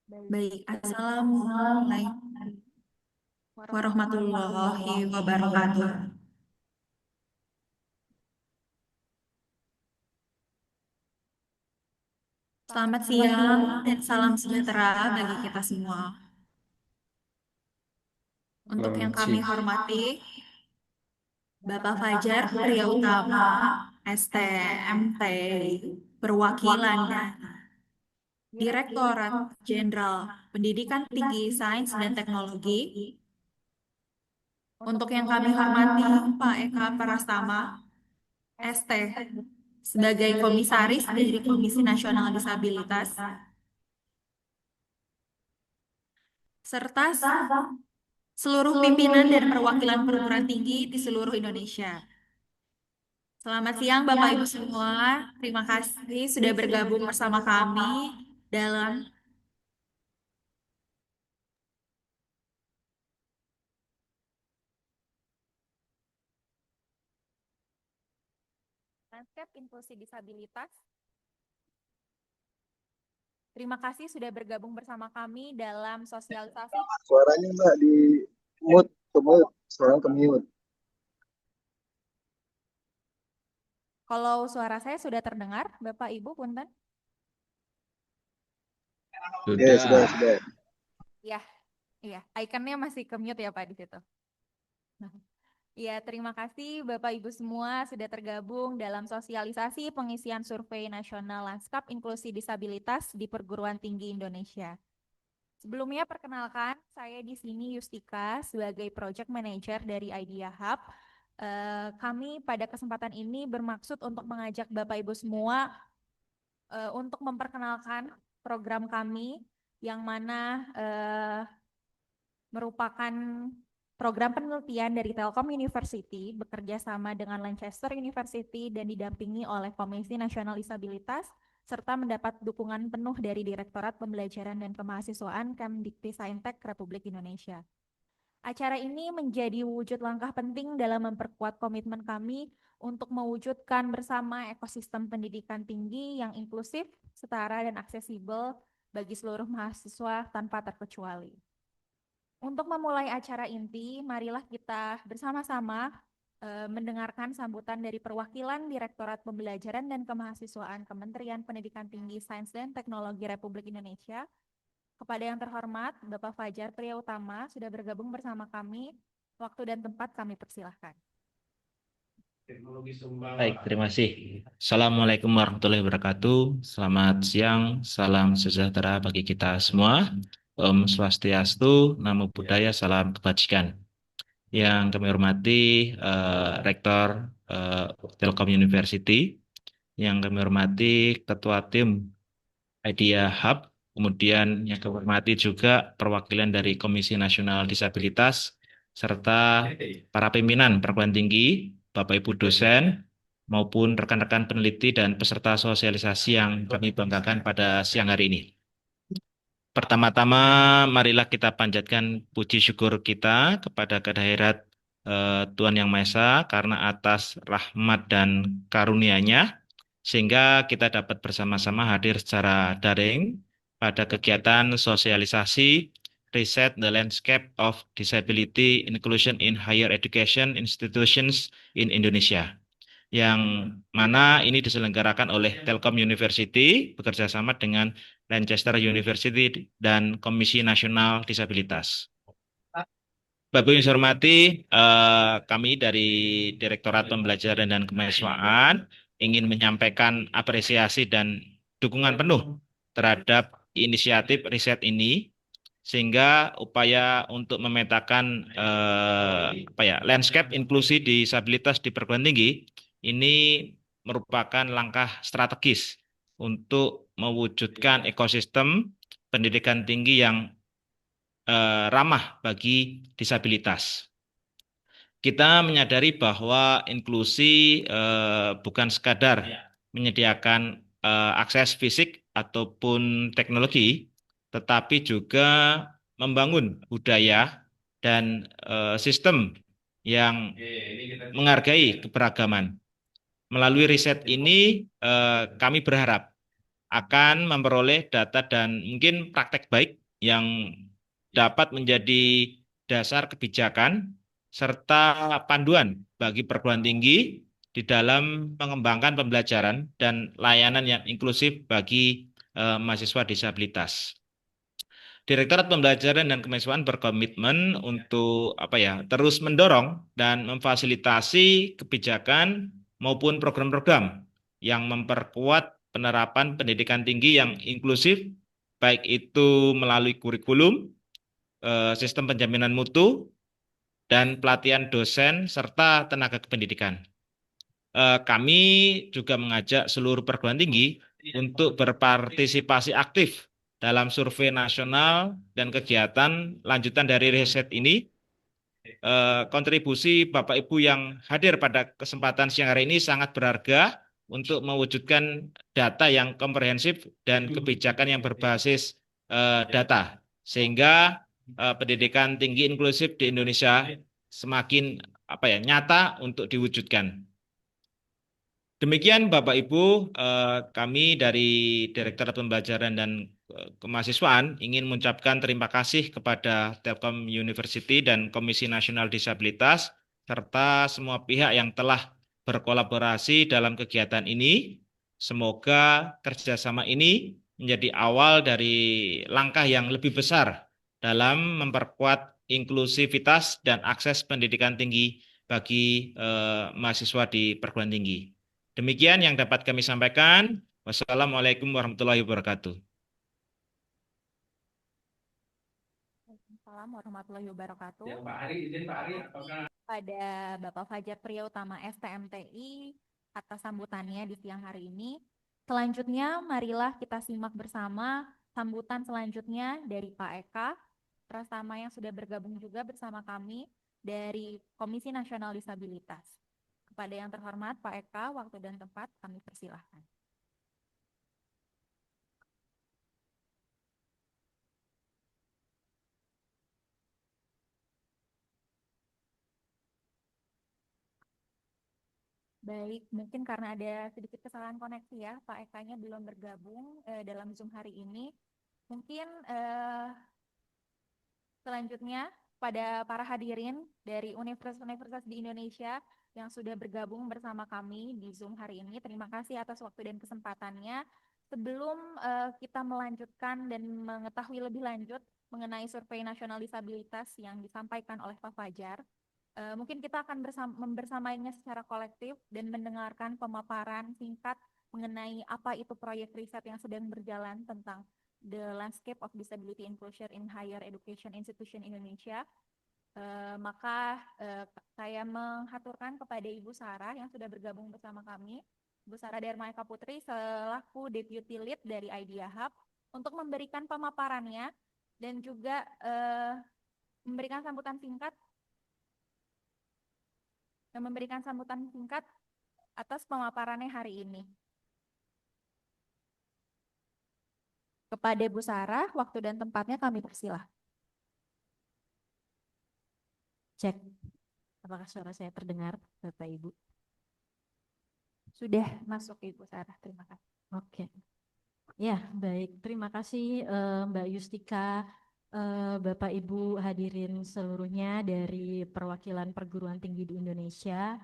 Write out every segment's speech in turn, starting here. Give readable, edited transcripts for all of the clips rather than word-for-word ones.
Baik, Assalamualaikum warahmatullahi wabarakatuh. Selamat siang dan salam sejahtera bagi kita semua. Untuk yang Selamat kami siang. hormati, Bapak Fajar Ria Utama, STMT, Perwakilan dan Direktorat Jenderal Pendidikan Tinggi Sains dan Teknologi. Untuk yang kami hormati, Pak Eka Prastama, ST, sebagai Komisaris dari Komisi Nasional Disabilitas, serta seluruh pimpinan dan perwakilan perguruan tinggi di seluruh Indonesia. Selamat siang Bapak Ibu semua. Terima kasih sudah bergabung bersama kami dalam landscape inklusi disabilitas. Terima kasih sudah bergabung bersama kami dalam sosialisasi. Suaranya Mbak di mute, ke mute, suaranya ke mute. Kalau suara saya sudah terdengar, Bapak Ibu, punten? Ya, sudah. Ya, iya. Ikonnya masih ke mute ya Pak di situ. Ya, terima kasih Bapak Ibu semua sudah tergabung dalam sosialisasi pengisian survei nasional Lanskap Inklusi Disabilitas di Perguruan Tinggi Indonesia. Sebelumnya perkenalkan, saya di sini Yustika sebagai Project Manager dari Idea Hub. Kami pada kesempatan ini bermaksud untuk mengajak Bapak Ibu semua untuk memperkenalkan program kami yang mana merupakan program penelitian dari Telkom University bekerja sama dengan Lancaster University dan didampingi oleh Komisi Nasional Disabilitas serta mendapat dukungan penuh dari Direktorat Pembelajaran dan Kemahasiswaan Kemdikti-Saintek Republik Indonesia. Acara ini menjadi wujud langkah penting dalam memperkuat komitmen kami untuk mewujudkan bersama ekosistem pendidikan tinggi yang inklusif, setara, dan aksesibel bagi seluruh mahasiswa tanpa terkecuali. Untuk memulai acara inti, marilah kita bersama-sama mendengarkan sambutan dari perwakilan Direktorat Pembelajaran dan Kemahasiswaan Kementerian Pendidikan Tinggi, Sains dan Teknologi Republik Indonesia. Kepada yang terhormat, Bapak Fajar Priyautama sudah bergabung bersama kami. Waktu dan tempat kami persilahkan. Baik, terima kasih. Assalamualaikum warahmatullahi wabarakatuh. Selamat siang, salam sejahtera bagi kita semua. Om Swastiastu, Namo Buddhaya, salam kebajikan. Yang kami hormati Rektor Telkom University, yang kami hormati Ketua Tim Idea Hub, kemudian yang kami hormati juga perwakilan dari Komisi Nasional Disabilitas, serta para pimpinan perguruan tinggi, Bapak Ibu dosen, maupun rekan-rekan peneliti dan peserta sosialisasi yang kami banggakan pada siang hari ini. Pertama-tama, marilah kita panjatkan puji syukur kita kepada kehadirat Tuhan Yang Maha Esa karena atas rahmat dan karunia-Nya, sehingga kita dapat bersama-sama hadir secara daring pada kegiatan sosialisasi Reset the Landscape of Disability Inclusion in Higher Education Institutions in Indonesia, yang mana ini diselenggarakan oleh Telkom University bekerjasama dengan Lancaster University dan Komisi Nasional Disabilitas. Bapak Ibu yang saya hormati, kami dari Direktorat Pembelajaran dan Kemahasiswaan ingin menyampaikan apresiasi dan dukungan penuh terhadap inisiatif riset ini, sehingga upaya untuk memetakan landscape inklusi disabilitas di perguruan tinggi ini merupakan langkah strategis untuk mewujudkan ekosistem pendidikan tinggi yang ramah bagi disabilitas. Kita menyadari bahwa inklusi bukan sekadar menyediakan akses fisik ataupun teknologi, tetapi juga membangun budaya dan sistem yang menghargai keberagaman. Melalui riset ini, kami berharap akan memperoleh data dan mungkin praktek baik yang dapat menjadi dasar kebijakan serta panduan bagi perguruan tinggi di dalam mengembangkan pembelajaran dan layanan yang inklusif bagi mahasiswa disabilitas. Direktorat Pembelajaran dan Kemahasiswaan berkomitmen untuk terus mendorong dan memfasilitasi kebijakan maupun program-program yang memperkuat penerapan pendidikan tinggi yang inklusif, baik itu melalui kurikulum, sistem penjaminan mutu, dan pelatihan dosen serta tenaga kependidikan. Kami juga mengajak seluruh perguruan tinggi untuk berpartisipasi aktif dalam survei nasional dan kegiatan lanjutan dari riset ini kontribusi Bapak Ibu yang hadir pada kesempatan siang hari ini sangat berharga untuk mewujudkan data yang komprehensif dan kebijakan yang berbasis data, sehingga pendidikan tinggi inklusif di Indonesia semakin nyata untuk diwujudkan. Demikian Bapak Ibu, kami dari Direktorat Pembelajaran dan Kemahasiswaan ingin mengucapkan terima kasih kepada Telkom University dan Komisi Nasional Disabilitas serta semua pihak yang telah berkolaborasi dalam kegiatan ini. Semoga kerjasama ini menjadi awal dari langkah yang lebih besar dalam memperkuat inklusivitas dan akses pendidikan tinggi bagi mahasiswa di perguruan tinggi. Demikian yang dapat kami sampaikan. Wassalamualaikum warahmatullahi wabarakatuh. Waalaikumsalam warahmatullahi wabarakatuh. Ya, Pak Ari, izin Pak Ari, apakah Pada Bapak Fajar Priyautama STMTI atas sambutannya di siang hari ini. Selanjutnya, marilah kita simak bersama sambutan selanjutnya dari Pak Eka Prasama yang sudah bergabung juga bersama kami dari Komisi Nasional Disabilitas. Kepada yang terhormat Pak Eka, waktu dan tempat kami persilahkan. Baik, mungkin karena ada sedikit kesalahan koneksi ya, Pak Eka-nya belum bergabung dalam Zoom hari ini. Mungkin selanjutnya pada para hadirin dari universitas-universitas di Indonesia yang sudah bergabung bersama kami di Zoom hari ini. Terima kasih atas waktu dan kesempatannya. Sebelum kita melanjutkan dan mengetahui lebih lanjut mengenai survei nasional disabilitas yang disampaikan oleh Pak Fajar, mungkin kita akan membersamainya secara kolektif dan mendengarkan pemaparan singkat mengenai apa itu proyek riset yang sedang berjalan tentang The Landscape of Disability Inclusion in Higher Education Institution Indonesia. Maka saya menghaturkan kepada Ibu Sarah yang sudah bergabung bersama kami, Ibu Sarah Dharma Eka Putri selaku Deputy Lead dari Idea Hub untuk memberikan pemaparannya dan juga memberikan sambutan singkat atas pemaparannya hari ini. Kepada Bu Sarah, waktu dan tempatnya kami persilahkan. Cek, apakah suara saya terdengar, Bapak Ibu? Sudah masuk Ibu Sarah, terima kasih. Oke. Ya, baik. Terima kasih Mbak Yustika, Bapak Ibu hadirin seluruhnya dari perwakilan perguruan tinggi di Indonesia.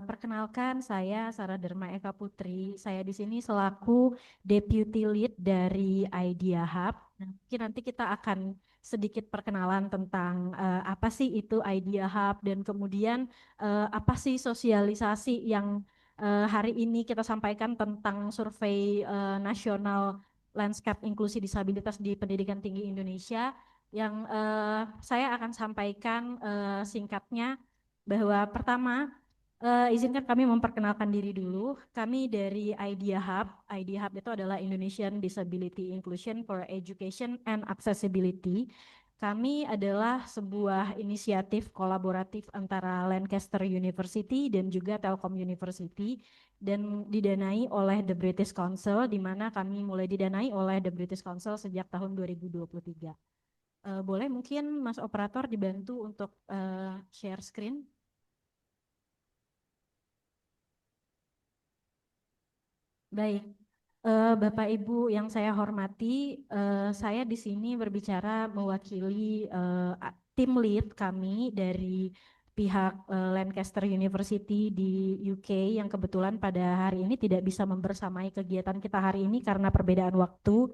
Perkenalkan, saya Sarah Dharma Eka Putri. Saya di sini selaku Deputy Lead dari Idea Hub. Mungkin nanti kita akan sedikit perkenalan tentang apa sih itu Idea Hub dan kemudian apa sih sosialisasi yang hari ini kita sampaikan tentang survei nasional Landscape Inklusi Disabilitas di Pendidikan Tinggi Indonesia yang saya akan sampaikan singkatnya bahwa pertama izinkan kami memperkenalkan diri dulu. Kami dari Idea Hub. Idea Hub itu adalah Indonesian Disability Inclusion for Education and Accessibility. Kami adalah sebuah inisiatif kolaboratif antara Lancaster University dan juga Telkom University dan didanai oleh The British Council, di mana kami mulai didanai oleh The British Council sejak tahun 2023. Boleh mungkin Mas Operator dibantu untuk share screen? Baik, Bapak Ibu yang saya hormati, saya di sini berbicara mewakili tim lead kami dari pihak Lancaster University di UK yang kebetulan pada hari ini tidak bisa membersamai kegiatan kita hari ini karena perbedaan waktu.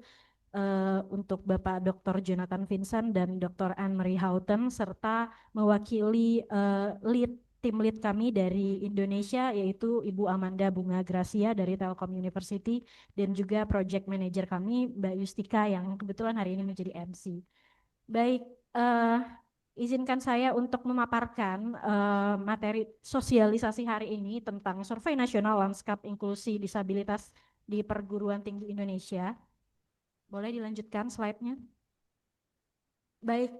Untuk Bapak Dr. Jonathan Vincent dan Dr. Anne-Marie Houghton serta mewakili tim lead kami dari Indonesia yaitu Ibu Amanda Bunga Gracia dari Telkom University dan juga project manager kami Mbak Yustika yang kebetulan hari ini menjadi MC. Baik, izinkan saya untuk memaparkan materi sosialisasi hari ini tentang Survei Nasional Landscape Inklusi Disabilitas di Perguruan Tinggi Indonesia. Boleh dilanjutkan slide-nya? Baik,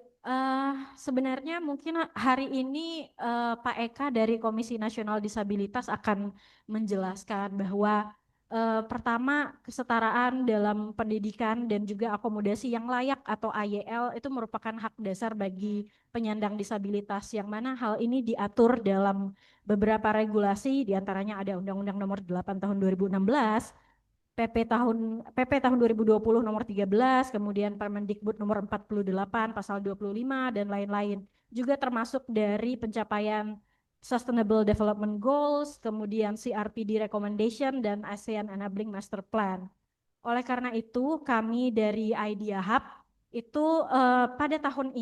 Sebenarnya mungkin hari ini Pak Eka dari Komisi Nasional Disabilitas akan menjelaskan bahwa pertama kesetaraan dalam pendidikan dan juga akomodasi yang layak atau AYL itu merupakan hak dasar bagi penyandang disabilitas, yang mana hal ini diatur dalam beberapa regulasi, diantaranya ada Undang-Undang Nomor 8 Tahun 2016, PP tahun 2020 nomor 13, kemudian Permendikbud nomor 48 pasal 25 dan lain-lain. Juga termasuk dari pencapaian Sustainable Development Goals, kemudian CRPD Recommendation dan ASEAN Enabling Master Plan. Oleh karena itu, kami dari Idea Hub itu pada tahun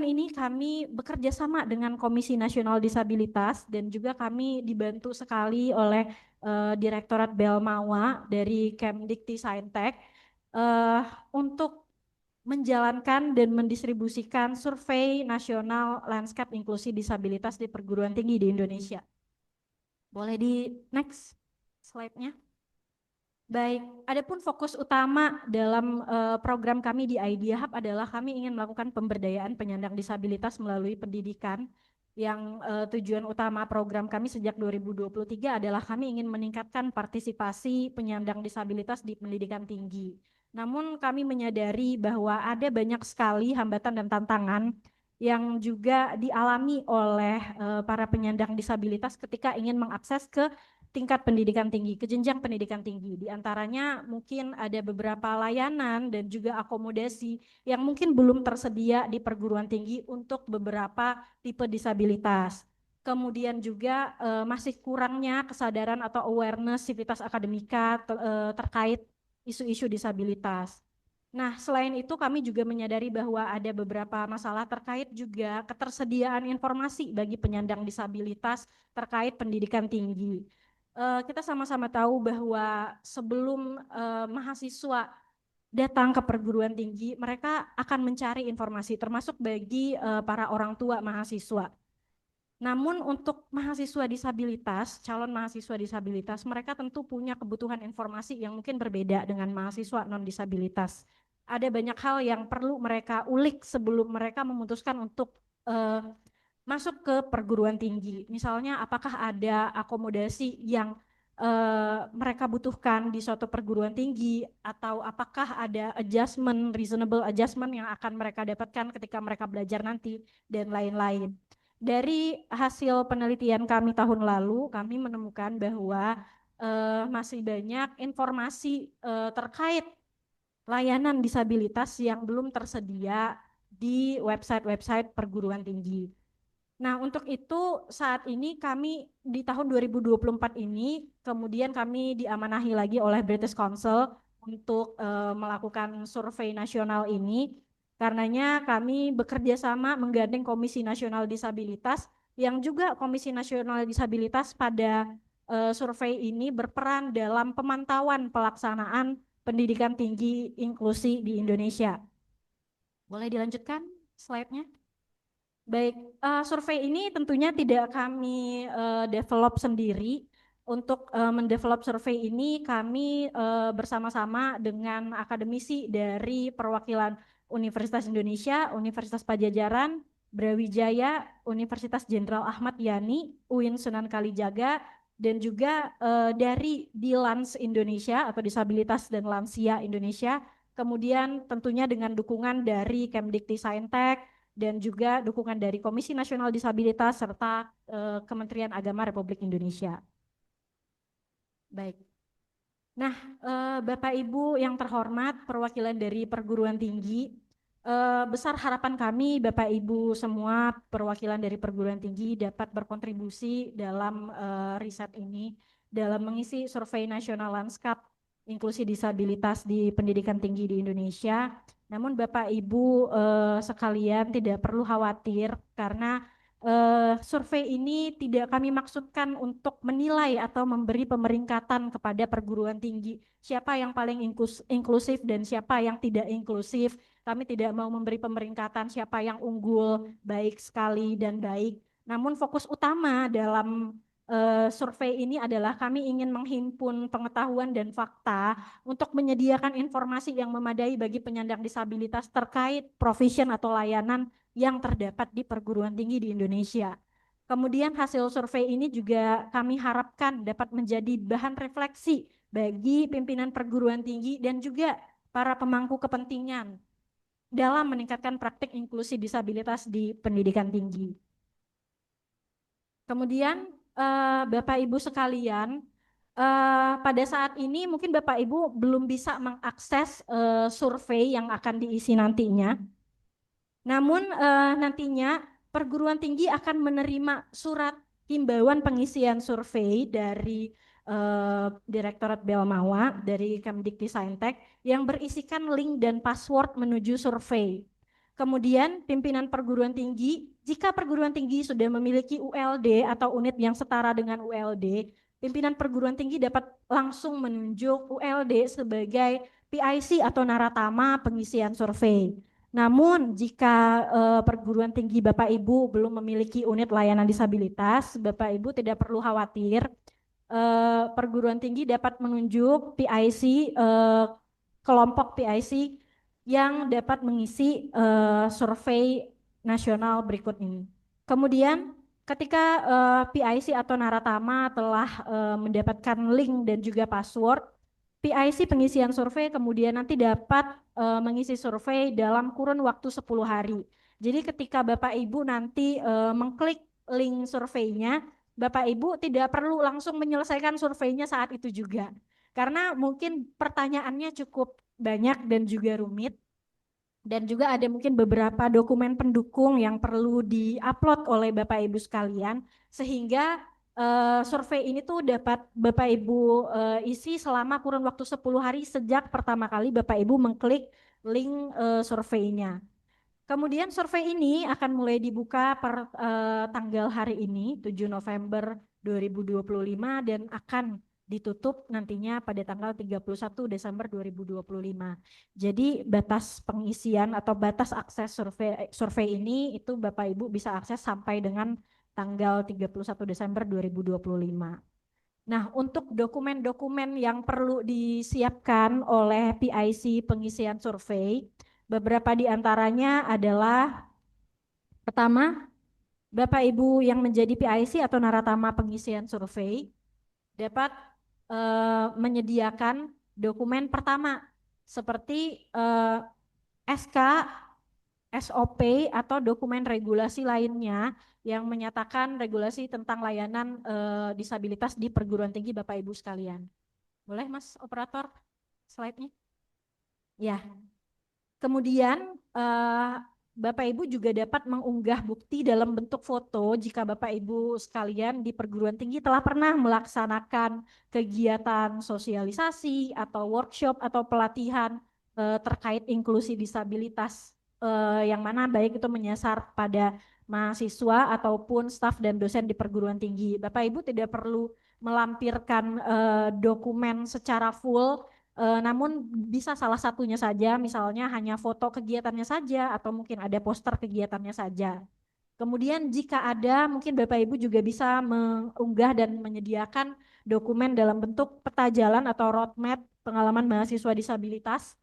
ini kami bekerja sama dengan Komisi Nasional Disabilitas dan juga kami dibantu sekali oleh Direktorat Belmawa dari Kemdikti Saintek untuk menjalankan dan mendistribusikan survei nasional landscape inklusi disabilitas di perguruan tinggi di Indonesia. Boleh di next slide-nya? Baik, adapun fokus utama dalam program kami di Idea Hub adalah kami ingin melakukan pemberdayaan penyandang disabilitas melalui pendidikan, yang tujuan utama program kami sejak 2023 adalah kami ingin meningkatkan partisipasi penyandang disabilitas di pendidikan tinggi. Namun kami menyadari bahwa ada banyak sekali hambatan dan tantangan yang juga dialami oleh para penyandang disabilitas ketika ingin mengakses ke tingkat pendidikan tinggi, ke jenjang pendidikan tinggi. Di antaranya mungkin ada beberapa layanan dan juga akomodasi yang mungkin belum tersedia di perguruan tinggi untuk beberapa tipe disabilitas. Kemudian juga masih kurangnya kesadaran atau awareness civitas akademika terkait isu-isu disabilitas. Nah, selain itu kami juga menyadari bahwa ada beberapa masalah terkait juga ketersediaan informasi bagi penyandang disabilitas terkait pendidikan tinggi. Kita sama-sama tahu bahwa sebelum mahasiswa datang ke perguruan tinggi, mereka akan mencari informasi, termasuk bagi para orang tua mahasiswa. Namun untuk mahasiswa disabilitas, calon mahasiswa disabilitas, mereka tentu punya kebutuhan informasi yang mungkin berbeda dengan mahasiswa non-disabilitas. Ada banyak hal yang perlu mereka ulik sebelum mereka memutuskan untuk masuk ke perguruan tinggi. Misalnya apakah ada akomodasi yang mereka butuhkan di suatu perguruan tinggi, atau apakah ada reasonable adjustment yang akan mereka dapatkan ketika mereka belajar nanti, dan lain-lain. Dari hasil penelitian kami tahun lalu, kami menemukan bahwa masih banyak informasi terkait layanan disabilitas yang belum tersedia di website-website perguruan tinggi. Nah, untuk itu saat ini kami di tahun 2024 ini kemudian kami diamanahi lagi oleh British Council untuk melakukan survei nasional ini. Karenanya kami bekerja sama menggandeng Komisi Nasional Disabilitas, yang juga Komisi Nasional Disabilitas pada survei ini berperan dalam pemantauan pelaksanaan pendidikan tinggi inklusi di Indonesia. Boleh dilanjutkan slide-nya? Baik, survei ini tentunya tidak kami develop sendiri. Untuk mendevelop survei ini kami bersama-sama dengan akademisi dari perwakilan Universitas Indonesia, Universitas Padjadjaran, Brawijaya, Universitas Jenderal Ahmad Yani, UIN Sunan Kalijaga, dan juga dari DILANS Indonesia atau Disabilitas dan Lansia Indonesia. Kemudian tentunya dengan dukungan dari Kemdikti Saintek, dan juga dukungan dari Komisi Nasional Disabilitas serta Kementerian Agama Republik Indonesia. Baik. Nah, Bapak Ibu yang terhormat, perwakilan dari perguruan tinggi, besar harapan kami Bapak Ibu semua perwakilan dari perguruan tinggi dapat berkontribusi dalam riset ini, dalam mengisi survei nasional landscape inklusi disabilitas di pendidikan tinggi di Indonesia. Namun Bapak Ibu sekalian tidak perlu khawatir, karena survei ini tidak kami maksudkan untuk menilai atau memberi pemeringkatan kepada perguruan tinggi, siapa yang paling inklusif dan siapa yang tidak inklusif. Kami tidak mau memberi pemeringkatan siapa yang unggul, baik sekali dan baik. Namun fokus utama dalam survei ini adalah kami ingin menghimpun pengetahuan dan fakta untuk menyediakan informasi yang memadai bagi penyandang disabilitas terkait profesion atau layanan yang terdapat di perguruan tinggi di Indonesia. Kemudian hasil survei ini juga kami harapkan dapat menjadi bahan refleksi bagi pimpinan perguruan tinggi dan juga para pemangku kepentingan dalam meningkatkan praktik inklusi disabilitas di pendidikan tinggi. Kemudian Bapak Ibu sekalian, pada saat ini mungkin Bapak Ibu belum bisa mengakses survei yang akan diisi nantinya. Namun nantinya perguruan tinggi akan menerima surat himbauan pengisian survei dari Direktorat Bea Mawa dari Kemdikti-Saintek yang berisikan link dan password menuju survei. Kemudian pimpinan perguruan tinggi, jika perguruan tinggi sudah memiliki ULD atau unit yang setara dengan ULD, pimpinan perguruan tinggi dapat langsung menunjuk ULD sebagai PIC atau naratama pengisian survei. Namun jika perguruan tinggi Bapak Ibu belum memiliki unit layanan disabilitas, Bapak Ibu tidak perlu khawatir. Perguruan tinggi dapat menunjuk PIC, kelompok PIC yang dapat mengisi survei nasional berikut ini. Kemudian ketika PIC atau naratama telah mendapatkan link dan juga password, PIC pengisian survei kemudian nanti dapat mengisi survei dalam kurun waktu 10 hari. Jadi ketika Bapak Ibu nanti mengklik link surveinya, Bapak Ibu tidak perlu langsung menyelesaikan surveinya saat itu juga. Karena mungkin pertanyaannya cukup banyak dan juga rumit. Dan juga ada mungkin beberapa dokumen pendukung yang perlu di-upload oleh Bapak Ibu sekalian. Sehingga survei ini tuh dapat Bapak Ibu isi selama kurun waktu 10 hari sejak pertama kali Bapak Ibu mengklik link surveinya. Kemudian survei ini akan mulai dibuka per tanggal hari ini 7 November 2025 dan akan ditutup nantinya pada tanggal 31 Desember 2025. Jadi batas pengisian atau batas akses survei ini itu Bapak Ibu bisa akses sampai dengan tanggal 31 Desember 2025. Nah, untuk dokumen-dokumen yang perlu disiapkan oleh PIC pengisian survei, beberapa di antaranya adalah pertama, Bapak Ibu yang menjadi PIC atau naratama pengisian survei dapat menyediakan dokumen pertama seperti SK, SOP atau dokumen regulasi lainnya yang menyatakan regulasi tentang layanan disabilitas di perguruan tinggi Bapak Ibu sekalian. Boleh Mas Operator slide-nya? Ya. Kemudian Bapak Ibu juga dapat mengunggah bukti dalam bentuk foto jika Bapak Ibu sekalian di perguruan tinggi telah pernah melaksanakan kegiatan sosialisasi atau workshop atau pelatihan terkait inklusi disabilitas yang mana baik itu menyasar pada mahasiswa ataupun staf dan dosen di perguruan tinggi. Bapak Ibu tidak perlu melampirkan dokumen secara full, namun bisa salah satunya saja, misalnya hanya foto kegiatannya saja atau mungkin ada poster kegiatannya saja. Kemudian jika ada, mungkin Bapak Ibu juga bisa mengunggah dan menyediakan dokumen dalam bentuk peta jalan atau roadmap pengalaman mahasiswa disabilitas.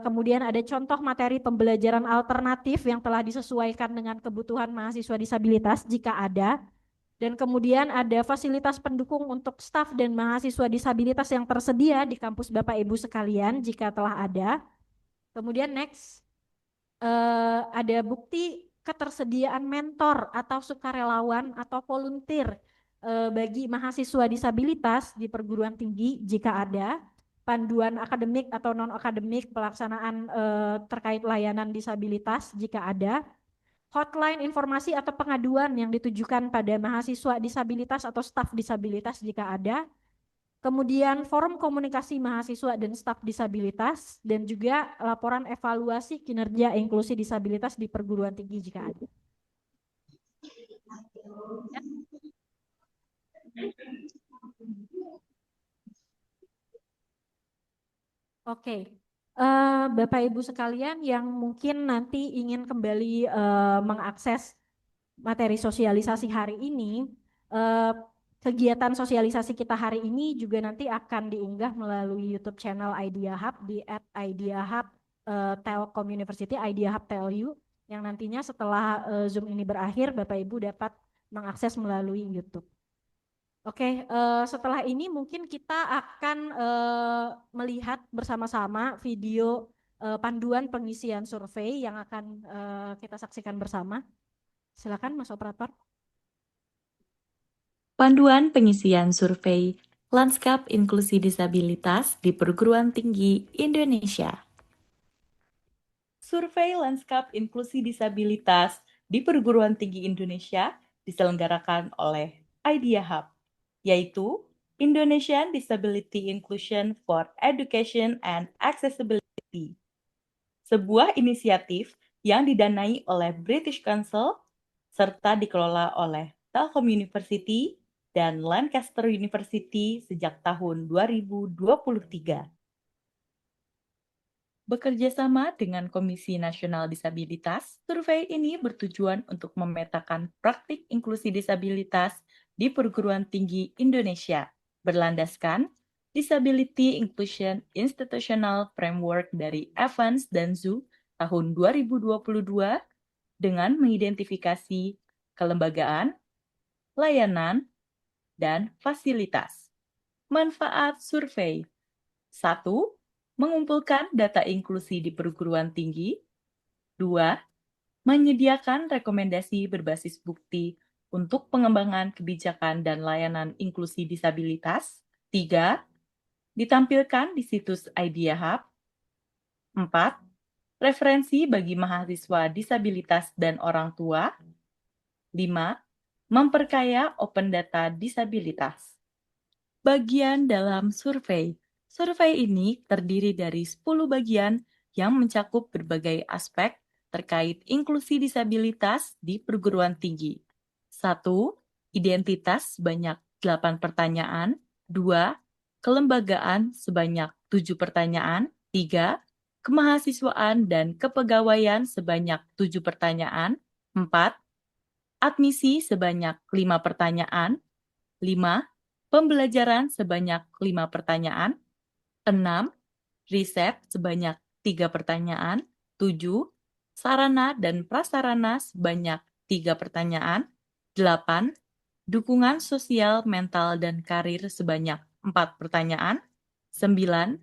Kemudian ada contoh materi pembelajaran alternatif yang telah disesuaikan dengan kebutuhan mahasiswa disabilitas jika ada. Dan kemudian ada fasilitas pendukung untuk staf dan mahasiswa disabilitas yang tersedia di kampus Bapak Ibu sekalian jika telah ada. Kemudian next, ada bukti ketersediaan mentor atau sukarelawan atau volunteer bagi mahasiswa disabilitas di perguruan tinggi jika ada. Panduan akademik atau non-akademik pelaksanaan terkait layanan disabilitas jika ada. Hotline informasi atau pengaduan yang ditujukan pada mahasiswa disabilitas atau staf disabilitas jika ada. Kemudian forum komunikasi mahasiswa dan staf disabilitas dan juga laporan evaluasi kinerja inklusi disabilitas di perguruan tinggi jika ada. Oke. Bapak Ibu sekalian yang mungkin nanti ingin kembali mengakses materi sosialisasi hari ini, kegiatan sosialisasi kita hari ini juga nanti akan diunggah melalui YouTube channel Idea Hub di @ideahub Telkom University, Idea Hub TLU, yang nantinya setelah Zoom ini berakhir Bapak Ibu dapat mengakses melalui YouTube. Oke, setelah ini mungkin kita akan melihat bersama-sama video panduan pengisian survei yang akan kita saksikan bersama. Silakan Mas Operator. Panduan pengisian survei Lanskap Inklusi Disabilitas di Perguruan Tinggi Indonesia. Survei Lanskap Inklusi Disabilitas di Perguruan Tinggi Indonesia diselenggarakan oleh Idea Hub, yaitu Indonesian Disability Inclusion for Education and Accessibility, sebuah inisiatif yang didanai oleh British Council serta dikelola oleh Telkom University dan Lancaster University sejak tahun 2023. Bekerja sama dengan Komisi Nasional Disabilitas, survei ini bertujuan untuk memetakan praktik inklusi disabilitas di perguruan tinggi Indonesia, berlandaskan Disability Inclusion Institutional Framework dari Evans dan Zhu tahun 2022 dengan mengidentifikasi kelembagaan, layanan, dan fasilitas. Manfaat survei. 1. Mengumpulkan data inklusi di perguruan tinggi. 2. Menyediakan rekomendasi berbasis bukti untuk pengembangan kebijakan dan layanan inklusi disabilitas. 3. Ditampilkan di situs Idea Hub. 4. Referensi bagi mahasiswa disabilitas dan orang tua. 5. Memperkaya open data disabilitas. Bagian dalam survei. Survei ini terdiri dari 10 bagian yang mencakup berbagai aspek terkait inklusi disabilitas di perguruan tinggi. 1. Identitas sebanyak 8 pertanyaan. 2. Kelembagaan sebanyak 7 pertanyaan. 3. Kemahasiswaan dan kepegawaian sebanyak 7 pertanyaan. 4. Admisi sebanyak 5 pertanyaan. 5. Pembelajaran sebanyak 5 pertanyaan. 6. Riset sebanyak 3 pertanyaan. 7. Sarana dan prasarana sebanyak 3 pertanyaan. 8. Dukungan sosial, mental, dan karir sebanyak 4 pertanyaan. 9.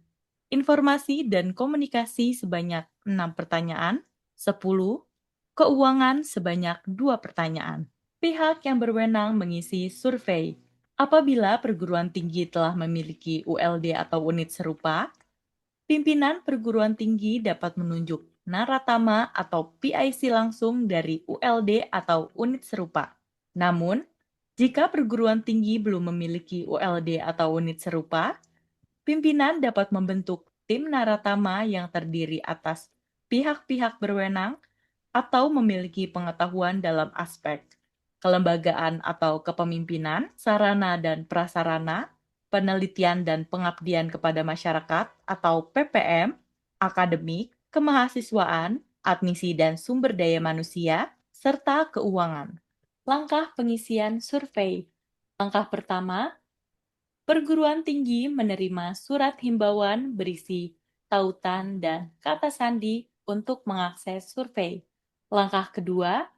Informasi dan komunikasi sebanyak 6 pertanyaan. 10. Keuangan sebanyak 2 pertanyaan. Pihak yang berwenang mengisi survei. Apabila perguruan tinggi telah memiliki ULD atau unit serupa, pimpinan perguruan tinggi dapat menunjuk naratama atau PIC langsung dari ULD atau unit serupa. Namun, jika perguruan tinggi belum memiliki ULD atau unit serupa, pimpinan dapat membentuk tim naratama yang terdiri atas pihak-pihak berwenang atau memiliki pengetahuan dalam aspek kelembagaan atau kepemimpinan, sarana dan prasarana, penelitian dan pengabdian kepada masyarakat atau PPM, akademik, kemahasiswaan, admisi dan sumber daya manusia, serta keuangan. Langkah pengisian survei. Langkah pertama, perguruan tinggi menerima surat himbauan berisi tautan dan kata sandi untuk mengakses survei. Langkah kedua,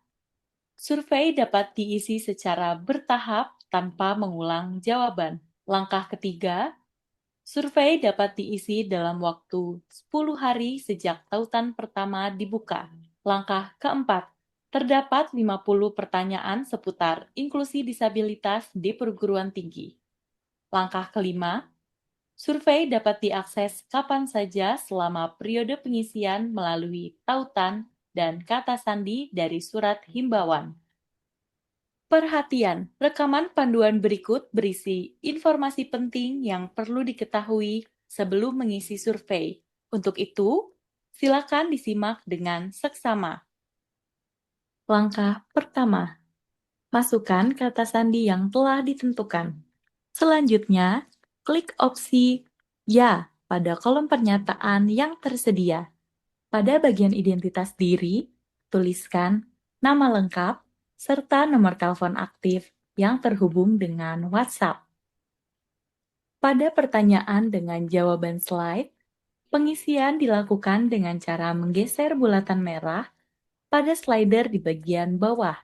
survei dapat diisi secara bertahap tanpa mengulang jawaban. Langkah ketiga, survei dapat diisi dalam waktu 10 hari sejak tautan pertama dibuka. Langkah keempat, terdapat 50 pertanyaan seputar inklusi disabilitas di perguruan tinggi. Langkah kelima, survei dapat diakses kapan saja selama periode pengisian melalui tautan dan kata sandi dari surat himbauan. Perhatian, rekaman panduan berikut berisi informasi penting yang perlu diketahui sebelum mengisi survei. Untuk itu, silakan disimak dengan seksama. Langkah pertama, masukkan kata sandi yang telah ditentukan. Selanjutnya, klik opsi "Ya" pada kolom pernyataan yang tersedia. Pada bagian identitas diri, tuliskan nama lengkap serta nomor telepon aktif yang terhubung dengan WhatsApp. Pada pertanyaan dengan jawaban slide, pengisian dilakukan dengan cara menggeser bulatan merah pada slider di bagian bawah.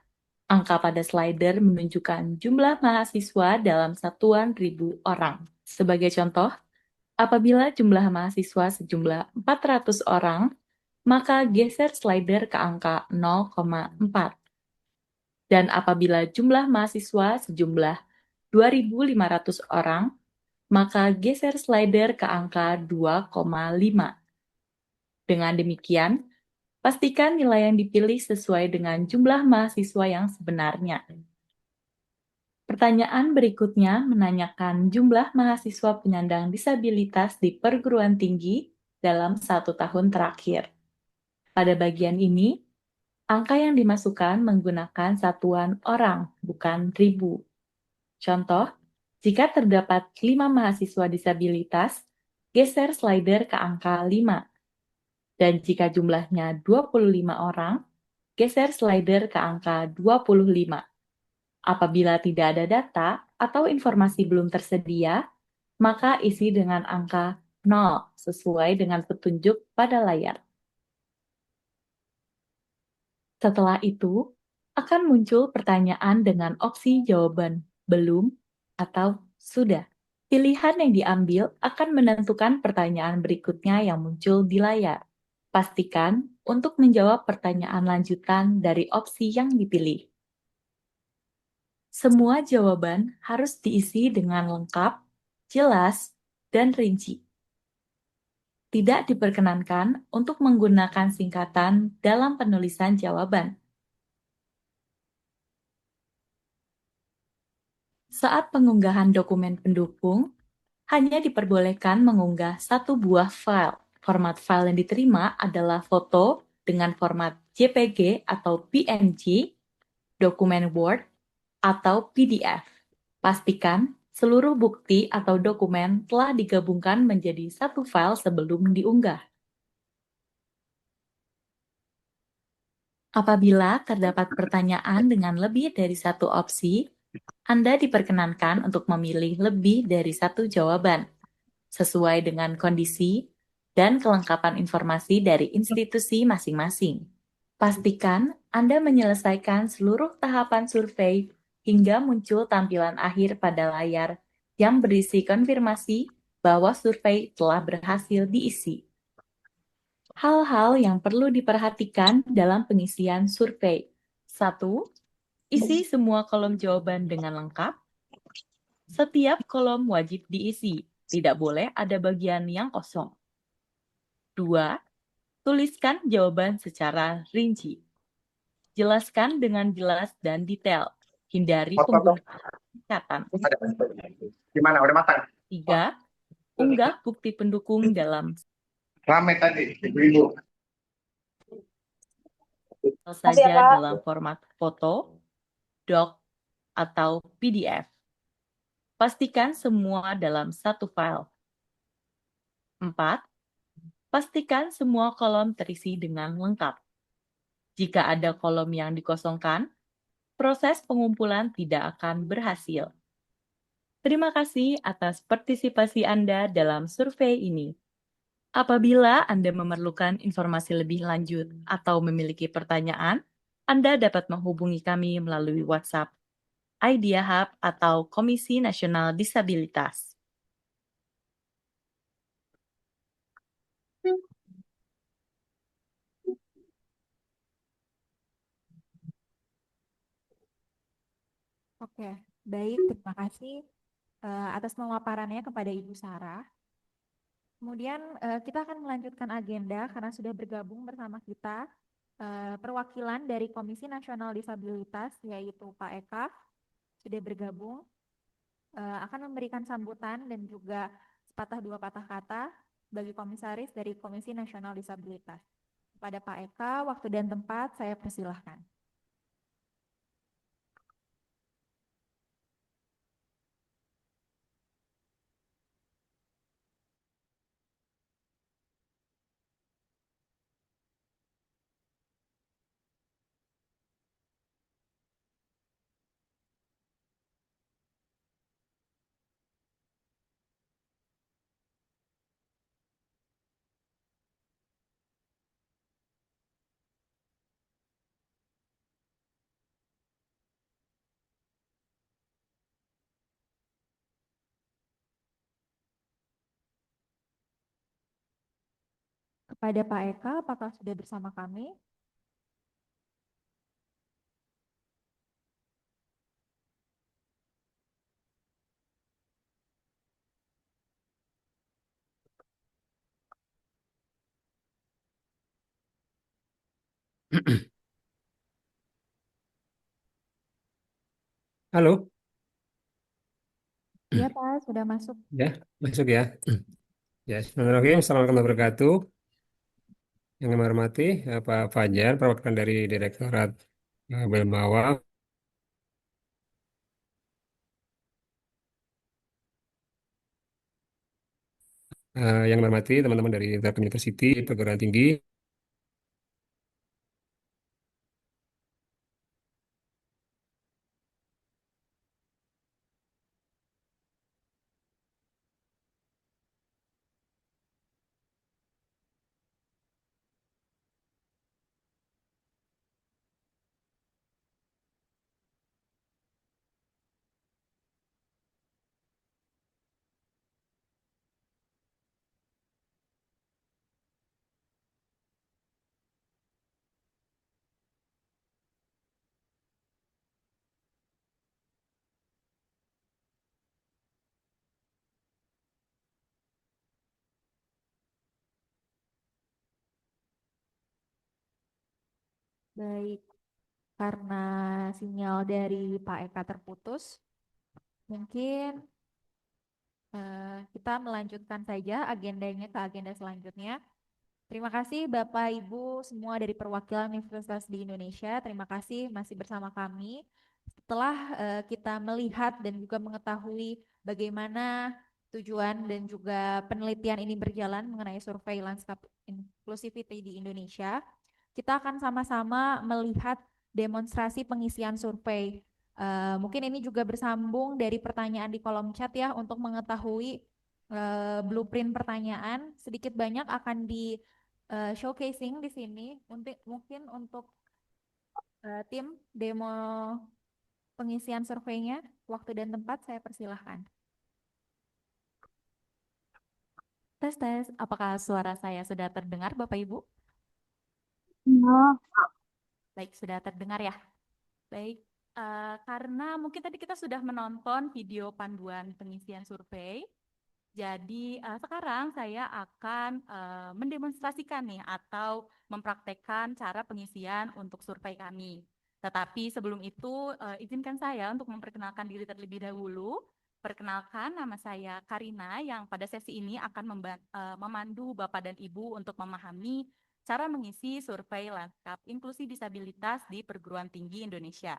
Angka pada slider menunjukkan jumlah mahasiswa dalam satuan ribu orang. Sebagai contoh, apabila jumlah mahasiswa sejumlah 400 orang, maka geser slider ke angka 0,4. Dan apabila jumlah mahasiswa sejumlah 2.500 orang, maka geser slider ke angka 2,5. Dengan demikian, pastikan nilai yang dipilih sesuai dengan jumlah mahasiswa yang sebenarnya. Pertanyaan berikutnya menanyakan jumlah mahasiswa penyandang disabilitas di perguruan tinggi dalam 1 tahun terakhir. Pada bagian ini, angka yang dimasukkan menggunakan satuan orang, bukan ribu. Contoh, jika terdapat 5 mahasiswa disabilitas, geser slider ke angka 5. Dan jika jumlahnya 25 orang, geser slider ke angka 25. Apabila tidak ada data atau informasi belum tersedia, maka isi dengan angka 0 sesuai dengan petunjuk pada layar. Setelah itu, akan muncul pertanyaan dengan opsi jawaban belum atau sudah. Pilihan yang diambil akan menentukan pertanyaan berikutnya yang muncul di layar. Pastikan untuk menjawab pertanyaan lanjutan dari opsi yang dipilih. Semua jawaban harus diisi dengan lengkap, jelas, dan rinci. Tidak diperkenankan untuk menggunakan singkatan dalam penulisan jawaban. Saat pengunggahan dokumen pendukung, hanya diperbolehkan mengunggah 1 buah file. Format file yang diterima adalah foto dengan format JPG atau PNG, dokumen Word, atau PDF. Pastikan seluruh bukti atau dokumen telah digabungkan menjadi 1 file sebelum diunggah. Apabila terdapat pertanyaan dengan lebih dari 1 opsi, Anda diperkenankan untuk memilih lebih dari 1 jawaban, sesuai dengan kondisi dan kelengkapan informasi dari institusi masing-masing. Pastikan Anda menyelesaikan seluruh tahapan survei hingga muncul tampilan akhir pada layar yang berisi konfirmasi bahwa survei telah berhasil diisi. Hal-hal yang perlu diperhatikan dalam pengisian survei. 1. Isi semua kolom jawaban dengan lengkap. Setiap kolom wajib diisi, tidak boleh ada bagian yang kosong. 2. Tuliskan jawaban secara rinci. Jelaskan dengan jelas dan detail. Hindari penggunaan singkatan. Gimana? Udah matang? 3. Unggah bukti pendukung dalam Rame tadi, ibu-ibu. saja dalam format foto, doc, atau PDF. Pastikan semua dalam 1 file. 4. Pastikan semua kolom terisi dengan lengkap. Jika ada kolom yang dikosongkan, proses pengumpulan tidak akan berhasil. Terima kasih atas partisipasi Anda dalam survei ini. Apabila Anda memerlukan informasi lebih lanjut atau memiliki pertanyaan, Anda dapat menghubungi kami melalui WhatsApp, Idea Hub, atau Komisi Nasional Disabilitas. Oke, baik. Terima kasih atas pemaparannya kepada Ibu Sarah. Kemudian kita akan melanjutkan agenda karena sudah bergabung bersama kita perwakilan dari Komisi Nasional Disabilitas, yaitu Pak Eka, sudah bergabung, akan memberikan sambutan dan juga sepatah dua patah kata bagi komisaris dari Komisi Nasional Disabilitas. Kepada Pak Eka, waktu dan tempat saya persilahkan. Pada Pak Eka, apakah sudah bersama kami? Halo, Iya Pak, sudah masuk. ya, masuk ya. Ya, Bismillahirrahmanirrahim. Assalamualaikum warahmatullahi wabarakatuh. Yang kami hormati, Pak Fajar, perwakilan dari Direktorat Belmawa. Yang kami hormati teman-teman dari Telkom University, perguruan tinggi. Baik, karena sinyal dari Pak Eka terputus, mungkin kita melanjutkan saja agendanya ke agenda selanjutnya. Terima kasih Bapak Ibu semua dari perwakilan Universitas di Indonesia. Terima kasih masih bersama kami. Setelah kita melihat dan juga mengetahui bagaimana tujuan dan juga penelitian ini berjalan mengenai survei lanskap inclusivity di Indonesia, kita akan sama-sama melihat demonstrasi pengisian survei. Mungkin ini juga bersambung dari pertanyaan di kolom chat ya untuk mengetahui blueprint pertanyaan sedikit banyak akan di showcasing di sini. Mungkin untuk tim demo pengisian surveinya, waktu dan tempat saya persilahkan. Tes, tes. Apakah suara saya sudah terdengar, Bapak Ibu? Baik, sudah terdengar ya. Baik, karena mungkin tadi kita sudah menonton video panduan pengisian survei, jadi sekarang saya akan mendemonstrasikan nih atau mempraktekkan cara pengisian untuk survei kami. Tetapi sebelum itu izinkan saya untuk memperkenalkan diri terlebih dahulu. Perkenalkan, nama saya Karina yang pada sesi ini akan memandu Bapak dan Ibu untuk memahami cara mengisi survei lanskap inklusi disabilitas di perguruan tinggi Indonesia.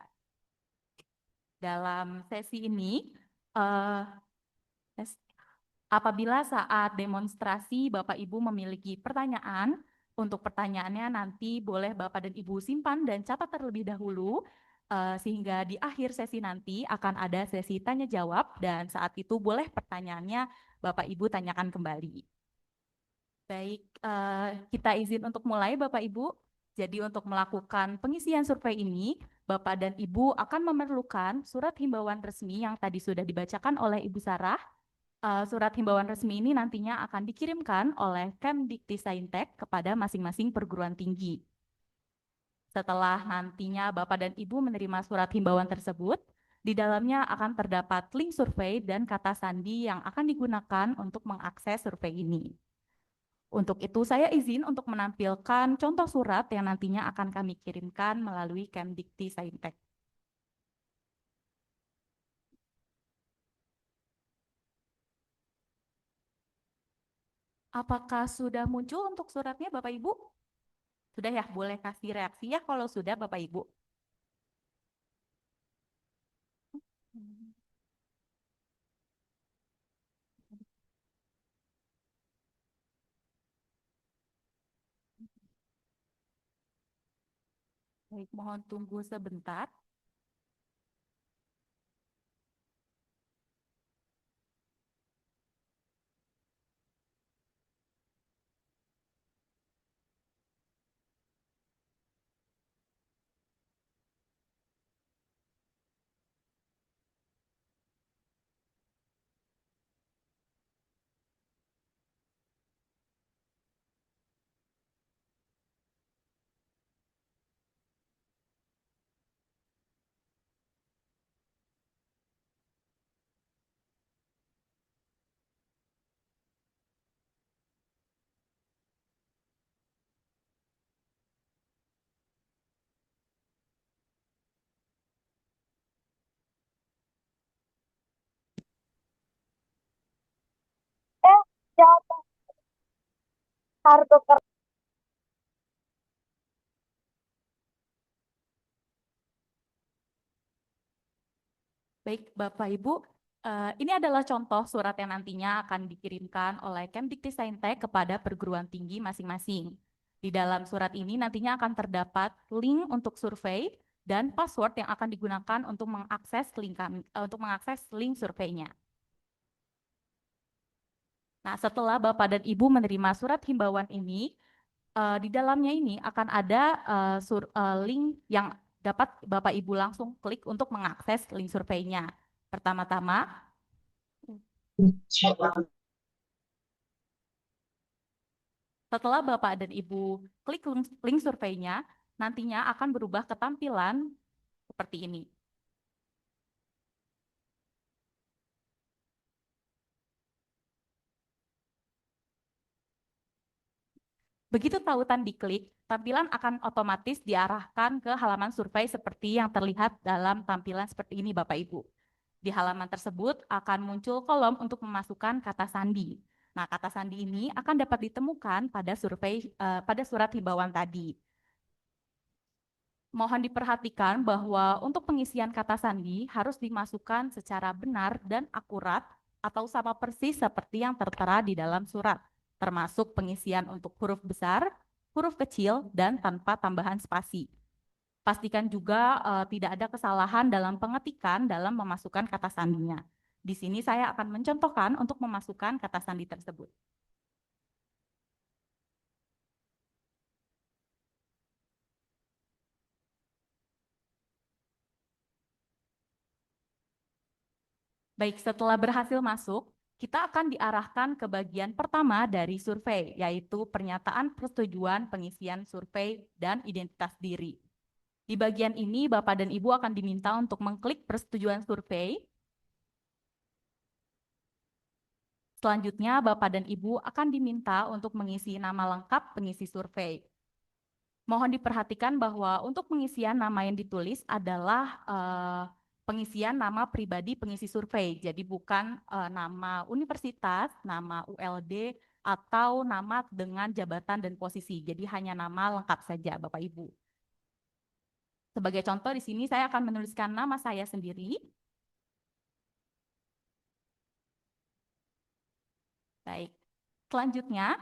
Dalam sesi ini, apabila saat demonstrasi Bapak Ibu memiliki pertanyaan, untuk pertanyaannya nanti boleh Bapak dan Ibu simpan dan catat terlebih dahulu, sehingga di akhir sesi nanti akan ada sesi tanya jawab dan saat itu boleh pertanyaannya Bapak Ibu tanyakan kembali. Baik, kita izin untuk mulai Bapak Ibu. Jadi untuk melakukan pengisian survei ini, Bapak dan Ibu akan memerlukan surat himbauan resmi yang tadi sudah dibacakan oleh Ibu Sarah. Surat himbauan resmi ini nantinya akan dikirimkan oleh Kemdikti-Saintek kepada masing-masing perguruan tinggi. Setelah nantinya Bapak dan Ibu menerima surat himbauan tersebut, di dalamnya akan terdapat link survei dan kata sandi yang akan digunakan untuk mengakses survei ini. Untuk itu saya izin untuk menampilkan contoh surat yang nantinya akan kami kirimkan melalui Kemdikti-Saintek. Apakah sudah muncul untuk suratnya Bapak Ibu? Sudah ya, boleh kasih reaksi ya kalau sudah Bapak Ibu. Baik, mohon tunggu sebentar. Baik, Bapak Ibu, ini adalah contoh surat yang nantinya akan dikirimkan oleh Kemdikti kepada perguruan tinggi masing-masing. Di dalam surat ini nantinya akan terdapat link untuk survei dan password yang akan digunakan untuk mengakses link surveinya. Nah, setelah Bapak dan Ibu menerima surat himbauan ini, di dalamnya ini akan ada link yang dapat Bapak Ibu langsung klik untuk mengakses link surveinya. Pertama-tama, setelah Bapak dan Ibu klik link surveinya, nantinya akan berubah ke tampilan seperti ini. Begitu tautan diklik, tampilan akan otomatis diarahkan ke halaman survei seperti yang terlihat dalam tampilan seperti ini, Bapak Ibu. Di halaman tersebut akan muncul kolom untuk memasukkan kata sandi. Nah, kata sandi ini akan dapat ditemukan pada pada surat himbauan tadi. Mohon diperhatikan bahwa untuk pengisian kata sandi harus dimasukkan secara benar dan akurat atau sama persis seperti yang tertera di dalam surat, termasuk pengisian untuk huruf besar, huruf kecil, dan tanpa tambahan spasi. Pastikan juga tidak ada kesalahan dalam pengetikan dalam memasukkan kata sandinya. Di sini saya akan mencontohkan untuk memasukkan kata sandi tersebut. Baik, setelah berhasil masuk, kita akan diarahkan ke bagian pertama dari survei, yaitu pernyataan persetujuan pengisian survei dan identitas diri. Di bagian ini, Bapak dan Ibu akan diminta untuk mengklik persetujuan survei. Selanjutnya, Bapak dan Ibu akan diminta untuk mengisi nama lengkap pengisi survei. Mohon diperhatikan bahwa untuk pengisian nama yang ditulis adalah pengisian nama pribadi pengisi survei, jadi bukan nama universitas, nama ULD, atau nama dengan jabatan dan posisi, jadi hanya nama lengkap saja, Bapak Ibu. Sebagai contoh di sini saya akan menuliskan nama saya sendiri. Baik, selanjutnya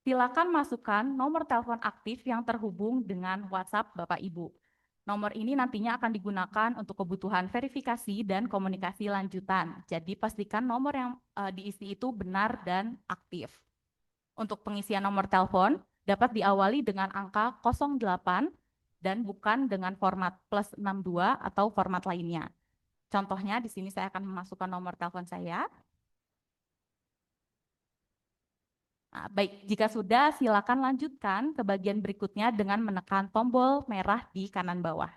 silakan masukkan nomor telepon aktif yang terhubung dengan WhatsApp Bapak Ibu. Nomor ini nantinya akan digunakan untuk kebutuhan verifikasi dan komunikasi lanjutan. Jadi pastikan nomor yang diisi itu benar dan aktif. Untuk pengisian nomor telepon dapat diawali dengan angka 08 dan bukan dengan format +62 atau format lainnya. Contohnya di sini saya akan memasukkan nomor telepon saya. Nah, baik, jika sudah silakan lanjutkan ke bagian berikutnya dengan menekan tombol merah di kanan bawah.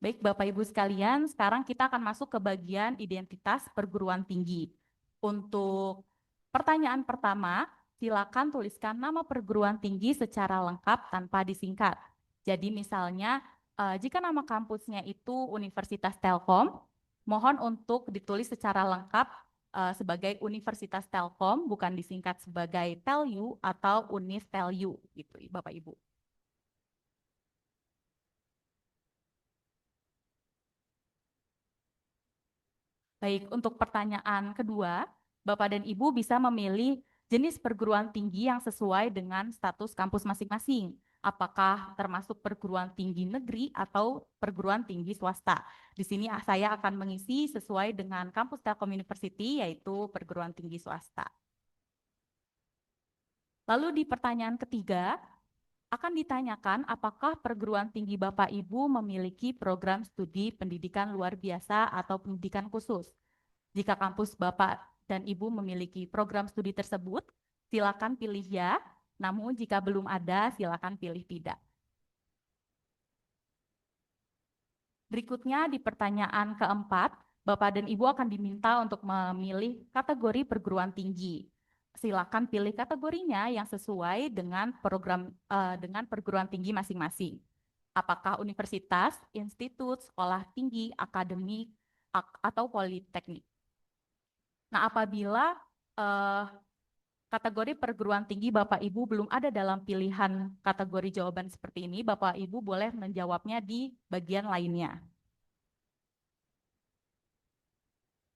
Baik, Bapak Ibu sekalian, sekarang kita akan masuk ke bagian identitas perguruan tinggi. Untuk pertanyaan pertama, silakan tuliskan nama perguruan tinggi secara lengkap tanpa disingkat. Jadi misalnya, jika nama kampusnya itu Universitas Telkom, mohon untuk ditulis secara lengkap sebagai Universitas Telkom, bukan disingkat sebagai TELU atau Univ TELU, gitu, Bapak Ibu. Baik, untuk pertanyaan kedua, Bapak dan Ibu bisa memilih jenis perguruan tinggi yang sesuai dengan status kampus masing-masing. Apakah termasuk perguruan tinggi negeri atau perguruan tinggi swasta. Di sini saya akan mengisi sesuai dengan kampus Telkom University, yaitu perguruan tinggi swasta. Lalu di pertanyaan ketiga, akan ditanyakan apakah perguruan tinggi Bapak Ibu memiliki program studi pendidikan luar biasa atau pendidikan khusus. Jika kampus Bapak dan Ibu memiliki program studi tersebut, silakan pilih ya, namun jika belum ada, silakan pilih tidak. Berikutnya di pertanyaan keempat, Bapak dan Ibu akan diminta untuk memilih kategori perguruan tinggi. Silakan pilih kategorinya yang sesuai dengan dengan perguruan tinggi masing-masing. Apakah universitas, institut, sekolah tinggi, akademik, atau politeknik. Nah, apabila kategori perguruan tinggi Bapak Ibu belum ada dalam pilihan kategori jawaban seperti ini, Bapak Ibu boleh menjawabnya di bagian lainnya.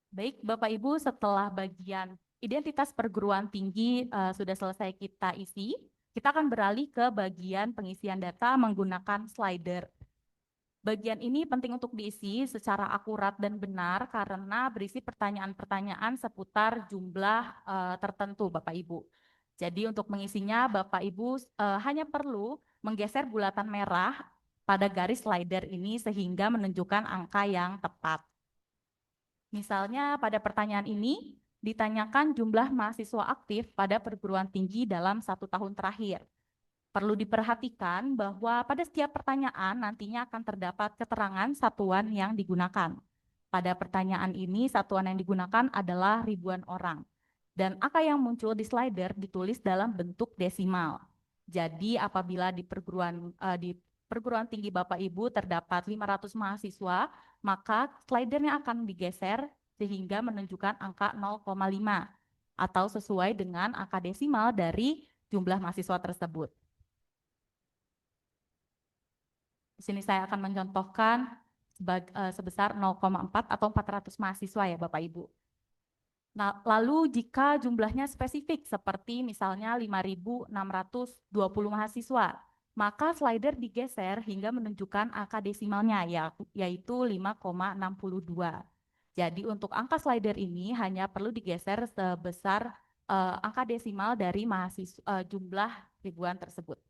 Baik, Bapak Ibu, setelah bagian identitas perguruan tinggi sudah selesai kita isi, kita akan beralih ke bagian pengisian data menggunakan slider. Bagian ini penting untuk diisi secara akurat dan benar karena berisi pertanyaan-pertanyaan seputar jumlah tertentu, Bapak Ibu. Jadi untuk mengisinya, Bapak Ibu hanya perlu menggeser bulatan merah pada garis slider ini sehingga menunjukkan angka yang tepat. Misalnya pada pertanyaan ini ditanyakan jumlah mahasiswa aktif pada perguruan tinggi dalam 1 tahun terakhir. Perlu diperhatikan bahwa pada setiap pertanyaan nantinya akan terdapat keterangan satuan yang digunakan. Pada pertanyaan ini satuan yang digunakan adalah ribuan orang. Dan angka yang muncul di slider ditulis dalam bentuk desimal. Jadi apabila di perguruan tinggi Bapak Ibu terdapat 500 mahasiswa, maka slidernya akan digeser sehingga menunjukkan angka 0,5 atau sesuai dengan angka desimal dari jumlah mahasiswa tersebut. Di sini saya akan mencontohkan sebesar 0,4 atau 400 mahasiswa ya Bapak Ibu. Nah, lalu jika jumlahnya spesifik seperti misalnya 5.620 mahasiswa, maka slider digeser hingga menunjukkan angka desimalnya yaitu 5,62. Jadi untuk angka slider ini hanya perlu digeser sebesar angka desimal dari jumlah ribuan tersebut.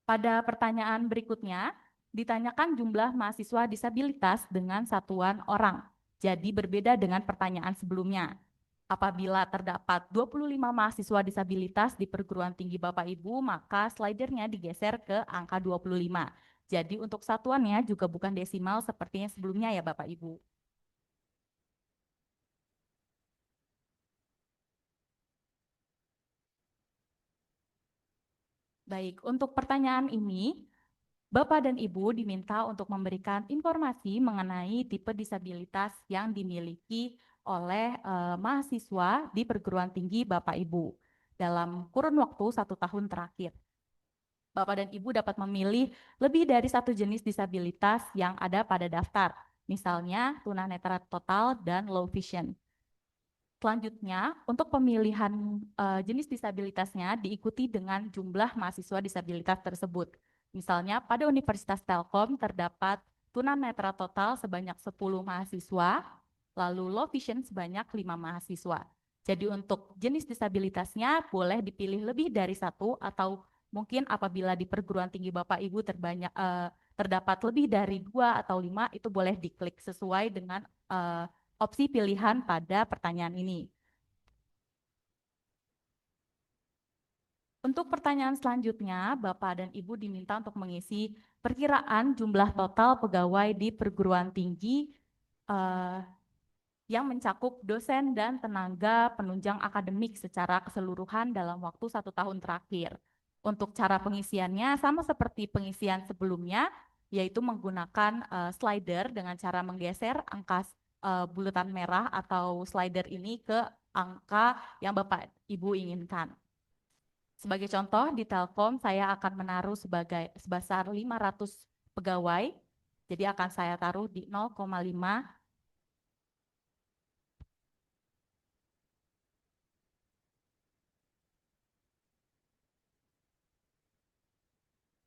Pada pertanyaan berikutnya, ditanyakan jumlah mahasiswa disabilitas dengan satuan orang. Jadi berbeda dengan pertanyaan sebelumnya. Apabila terdapat 25 mahasiswa disabilitas di perguruan tinggi Bapak Ibu, maka slidernya digeser ke angka 25. Jadi untuk satuannya juga bukan desimal seperti yang sebelumnya ya Bapak Ibu. Baik, untuk pertanyaan ini, Bapak dan Ibu diminta untuk memberikan informasi mengenai tipe disabilitas yang dimiliki oleh mahasiswa di perguruan tinggi Bapak Ibu dalam kurun waktu 1 tahun terakhir. Bapak dan Ibu dapat memilih lebih dari satu jenis disabilitas yang ada pada daftar, misalnya tunanetra total dan low vision. Selanjutnya, untuk pemilihan jenis disabilitasnya diikuti dengan jumlah mahasiswa disabilitas tersebut. Misalnya pada Universitas Telkom terdapat tunanetra total sebanyak 10 mahasiswa, lalu low vision sebanyak 5 mahasiswa. Jadi untuk jenis disabilitasnya boleh dipilih lebih dari satu atau mungkin apabila di perguruan tinggi Bapak Ibu terdapat lebih dari 2 atau 5 itu boleh diklik sesuai dengan opsi pilihan pada pertanyaan ini. Untuk pertanyaan selanjutnya, Bapak dan Ibu diminta untuk mengisi perkiraan jumlah total pegawai di perguruan tinggi yang mencakup dosen dan tenaga penunjang akademik secara keseluruhan dalam waktu 1 tahun terakhir. Untuk cara pengisiannya sama seperti pengisian sebelumnya, yaitu menggunakan slider dengan cara menggeser angka bulatan merah atau slider ini ke angka yang Bapak Ibu inginkan. Sebagai contoh, di Telkom saya akan menaruh sebesar 500 pegawai, jadi akan saya taruh di 0,5.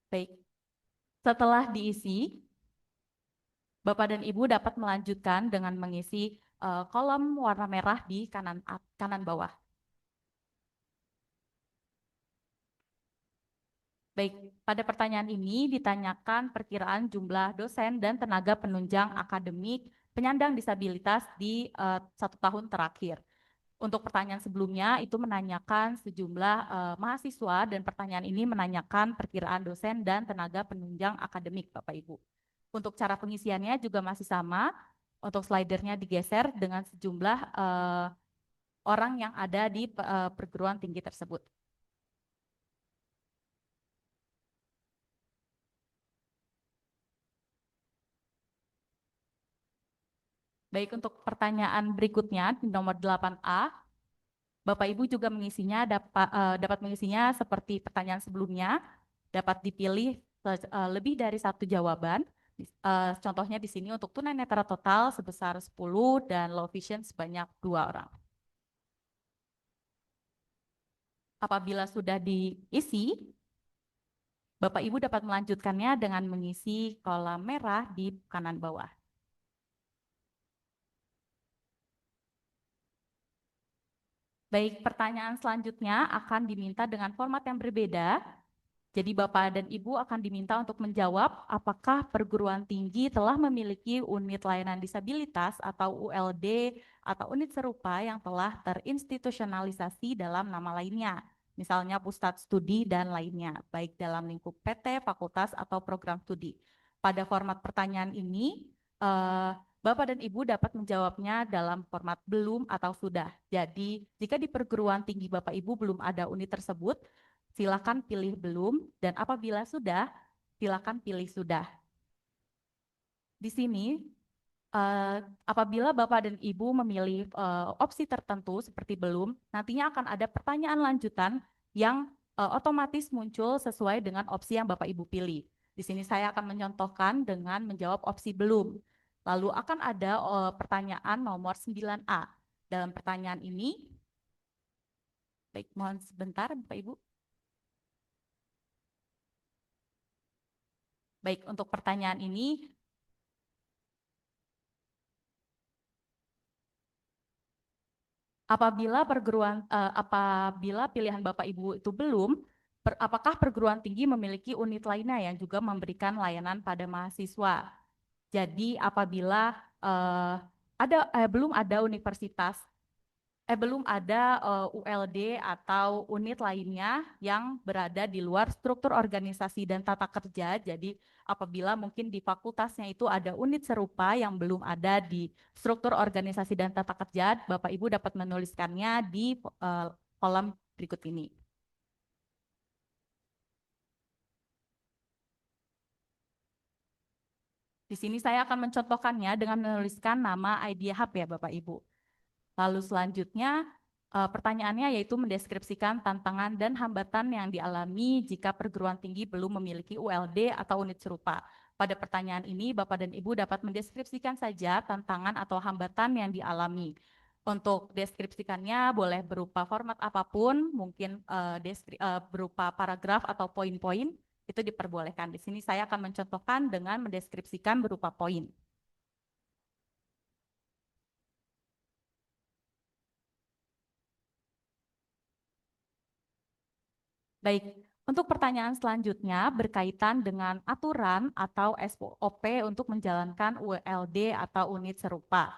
Baik, setelah diisi, Bapak dan Ibu dapat melanjutkan dengan mengisi kolom warna merah di kanan bawah. Baik, pada pertanyaan ini ditanyakan perkiraan jumlah dosen dan tenaga penunjang akademik penyandang disabilitas di 1 tahun terakhir. Untuk pertanyaan sebelumnya itu menanyakan sejumlah mahasiswa dan pertanyaan ini menanyakan perkiraan dosen dan tenaga penunjang akademik Bapak Ibu. Untuk cara pengisiannya juga masih sama, untuk slidernya digeser dengan sejumlah orang yang ada di perguruan tinggi tersebut. Baik, untuk pertanyaan berikutnya di nomor 8A, Bapak Ibu juga mengisinya dapat mengisinya seperti pertanyaan sebelumnya, dapat dipilih lebih dari satu jawaban. Contohnya di sini untuk tunanetra total sebesar 10 dan low vision sebanyak 2 orang. Apabila sudah diisi, Bapak Ibu dapat melanjutkannya dengan mengisi kolom merah di kanan bawah. Baik, pertanyaan selanjutnya akan diminta dengan format yang berbeda. Jadi Bapak dan Ibu akan diminta untuk menjawab apakah perguruan tinggi telah memiliki unit layanan disabilitas atau ULD atau unit serupa yang telah terinstitusionalisasi dalam nama lainnya. Misalnya pusat studi dan lainnya, baik dalam lingkup PT, fakultas, atau program studi. Pada format pertanyaan ini, Bapak dan Ibu dapat menjawabnya dalam format belum atau sudah. Jadi, jika di perguruan tinggi Bapak Ibu belum ada unit tersebut, silakan pilih belum, dan apabila sudah, silakan pilih sudah. Di sini, apabila Bapak dan Ibu memilih opsi tertentu seperti belum, nantinya akan ada pertanyaan lanjutan yang otomatis muncul sesuai dengan opsi yang Bapak Ibu pilih. Di sini saya akan mencontohkan dengan menjawab opsi belum. Lalu akan ada pertanyaan nomor 9A. Dalam pertanyaan ini, baik, mohon sebentar Bapak Ibu. Baik, untuk pertanyaan ini, apabila pilihan Bapak Ibu itu belum, apakah perguruan tinggi memiliki unit lainnya yang juga memberikan layanan pada mahasiswa? Jadi apabila belum ada universitas, belum ada ULD atau unit lainnya yang berada di luar struktur organisasi dan tata kerja. Jadi apabila mungkin di fakultasnya itu ada unit serupa yang belum ada di struktur organisasi dan tata kerja, Bapak Ibu dapat menuliskannya di kolom berikut ini. Di sini saya akan mencontohkannya dengan menuliskan nama Idea Hub ya Bapak Ibu. Lalu selanjutnya pertanyaannya yaitu mendeskripsikan tantangan dan hambatan yang dialami jika perguruan tinggi belum memiliki ULD atau unit serupa. Pada pertanyaan ini Bapak dan Ibu dapat mendeskripsikan saja tantangan atau hambatan yang dialami. Untuk deskripsikannya boleh berupa format apapun, mungkin berupa paragraf atau poin-poin, itu diperbolehkan. Di sini saya akan mencontohkan dengan mendeskripsikan berupa poin. Baik, untuk pertanyaan selanjutnya berkaitan dengan aturan atau SOP untuk menjalankan ULD atau unit serupa.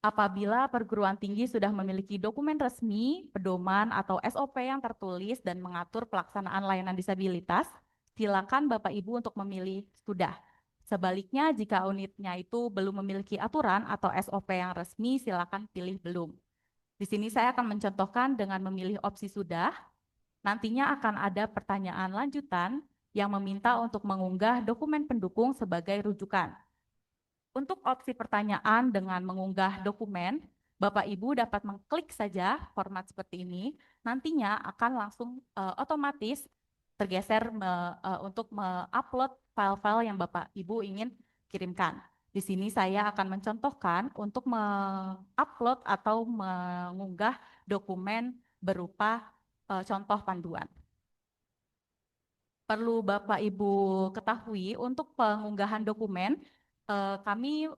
Apabila perguruan tinggi sudah memiliki dokumen resmi, pedoman, atau SOP yang tertulis dan mengatur pelaksanaan layanan disabilitas, silakan Bapak Ibu untuk memilih sudah. Sebaliknya, jika unitnya itu belum memiliki aturan atau SOP yang resmi, silakan pilih belum. Di sini saya akan mencontohkan dengan memilih opsi sudah. Nantinya akan ada pertanyaan lanjutan yang meminta untuk mengunggah dokumen pendukung sebagai rujukan. Untuk opsi pertanyaan dengan mengunggah dokumen, Bapak Ibu dapat mengklik saja format seperti ini, nantinya akan langsung otomatis tergeser untuk mengupload file-file yang Bapak Ibu ingin kirimkan. Di sini saya akan mencontohkan untuk mengupload atau mengunggah dokumen berupa contoh panduan. Perlu Bapak Ibu ketahui untuk pengunggahan dokumen, kami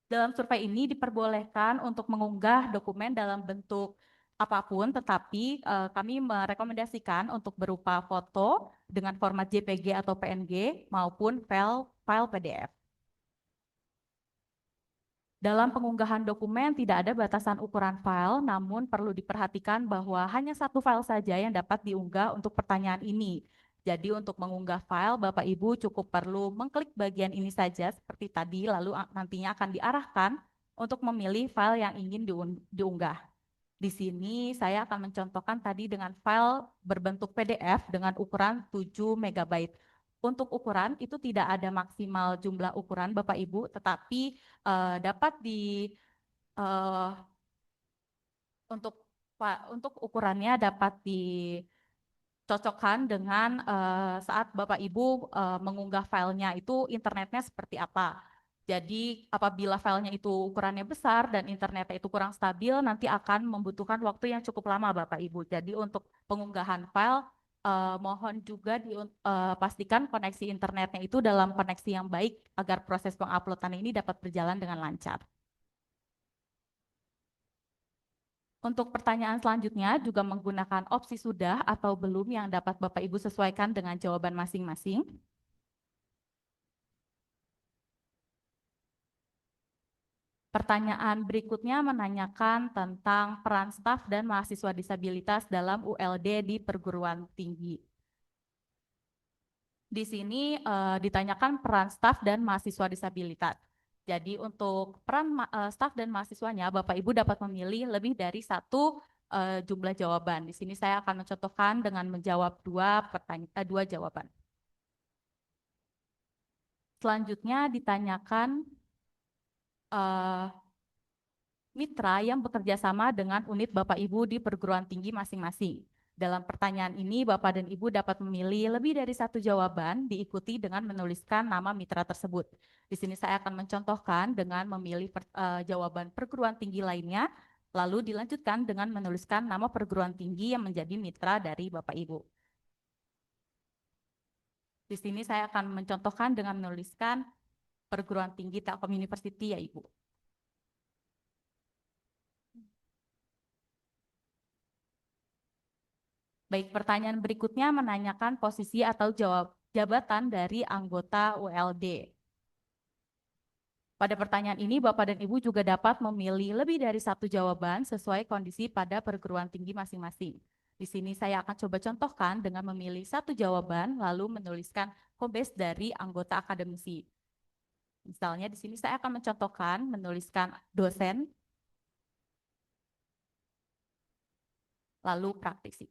dalam survei ini diperbolehkan untuk mengunggah dokumen dalam bentuk apapun, tetapi kami merekomendasikan untuk berupa foto dengan format JPG atau PNG maupun file PDF. Dalam pengunggahan dokumen tidak ada batasan ukuran file, namun perlu diperhatikan bahwa hanya satu file saja yang dapat diunggah untuk pertanyaan ini. Jadi untuk mengunggah file, Bapak Ibu cukup perlu mengklik bagian ini saja seperti tadi, lalu nantinya akan diarahkan untuk memilih file yang ingin diunggah. Di sini saya akan mencontohkan tadi dengan file berbentuk PDF dengan ukuran 7 MB. Untuk ukuran itu tidak ada maksimal jumlah ukuran Bapak Ibu, tetapi dapat Untuk ukurannya dapat dicocokkan dengan saat Bapak Ibu mengunggah filenya itu internetnya seperti apa. Jadi apabila filenya itu ukurannya besar dan internetnya itu kurang stabil, nanti akan membutuhkan waktu yang cukup lama Bapak Ibu. Jadi untuk pengunggahan file, mohon juga dipastikan koneksi internetnya itu dalam koneksi yang baik agar proses penguploadan ini dapat berjalan dengan lancar. Untuk pertanyaan selanjutnya juga menggunakan opsi sudah atau belum yang dapat Bapak Ibu sesuaikan dengan jawaban masing-masing. Pertanyaan berikutnya menanyakan tentang peran staf dan mahasiswa disabilitas dalam ULD di perguruan tinggi. Di sini ditanyakan peran staf dan mahasiswa disabilitas. Jadi untuk peran staf dan mahasiswanya, Bapak Ibu dapat memilih lebih dari satu jumlah jawaban. Di sini saya akan mencontohkan dengan menjawab dua jawaban. Selanjutnya ditanyakan mitra yang bekerja sama dengan unit Bapak Ibu di perguruan tinggi masing-masing. Dalam pertanyaan ini, Bapak dan Ibu dapat memilih lebih dari satu jawaban diikuti dengan menuliskan nama mitra tersebut. Di sini saya akan mencontohkan dengan memilih jawaban perguruan tinggi lainnya, lalu dilanjutkan dengan menuliskan nama perguruan tinggi yang menjadi mitra dari Bapak Ibu. Di sini saya akan mencontohkan dengan menuliskan perguruan tinggi Telkom University ya Ibu. Baik, pertanyaan berikutnya menanyakan posisi atau jabatan dari anggota ULD. Pada pertanyaan ini, Bapak dan Ibu juga dapat memilih lebih dari satu jawaban sesuai kondisi pada perguruan tinggi masing-masing. Di sini saya akan coba contohkan dengan memilih satu jawaban, lalu menuliskan home base dari anggota akademisi. Misalnya di sini saya akan mencontohkan, menuliskan dosen, lalu praktisi.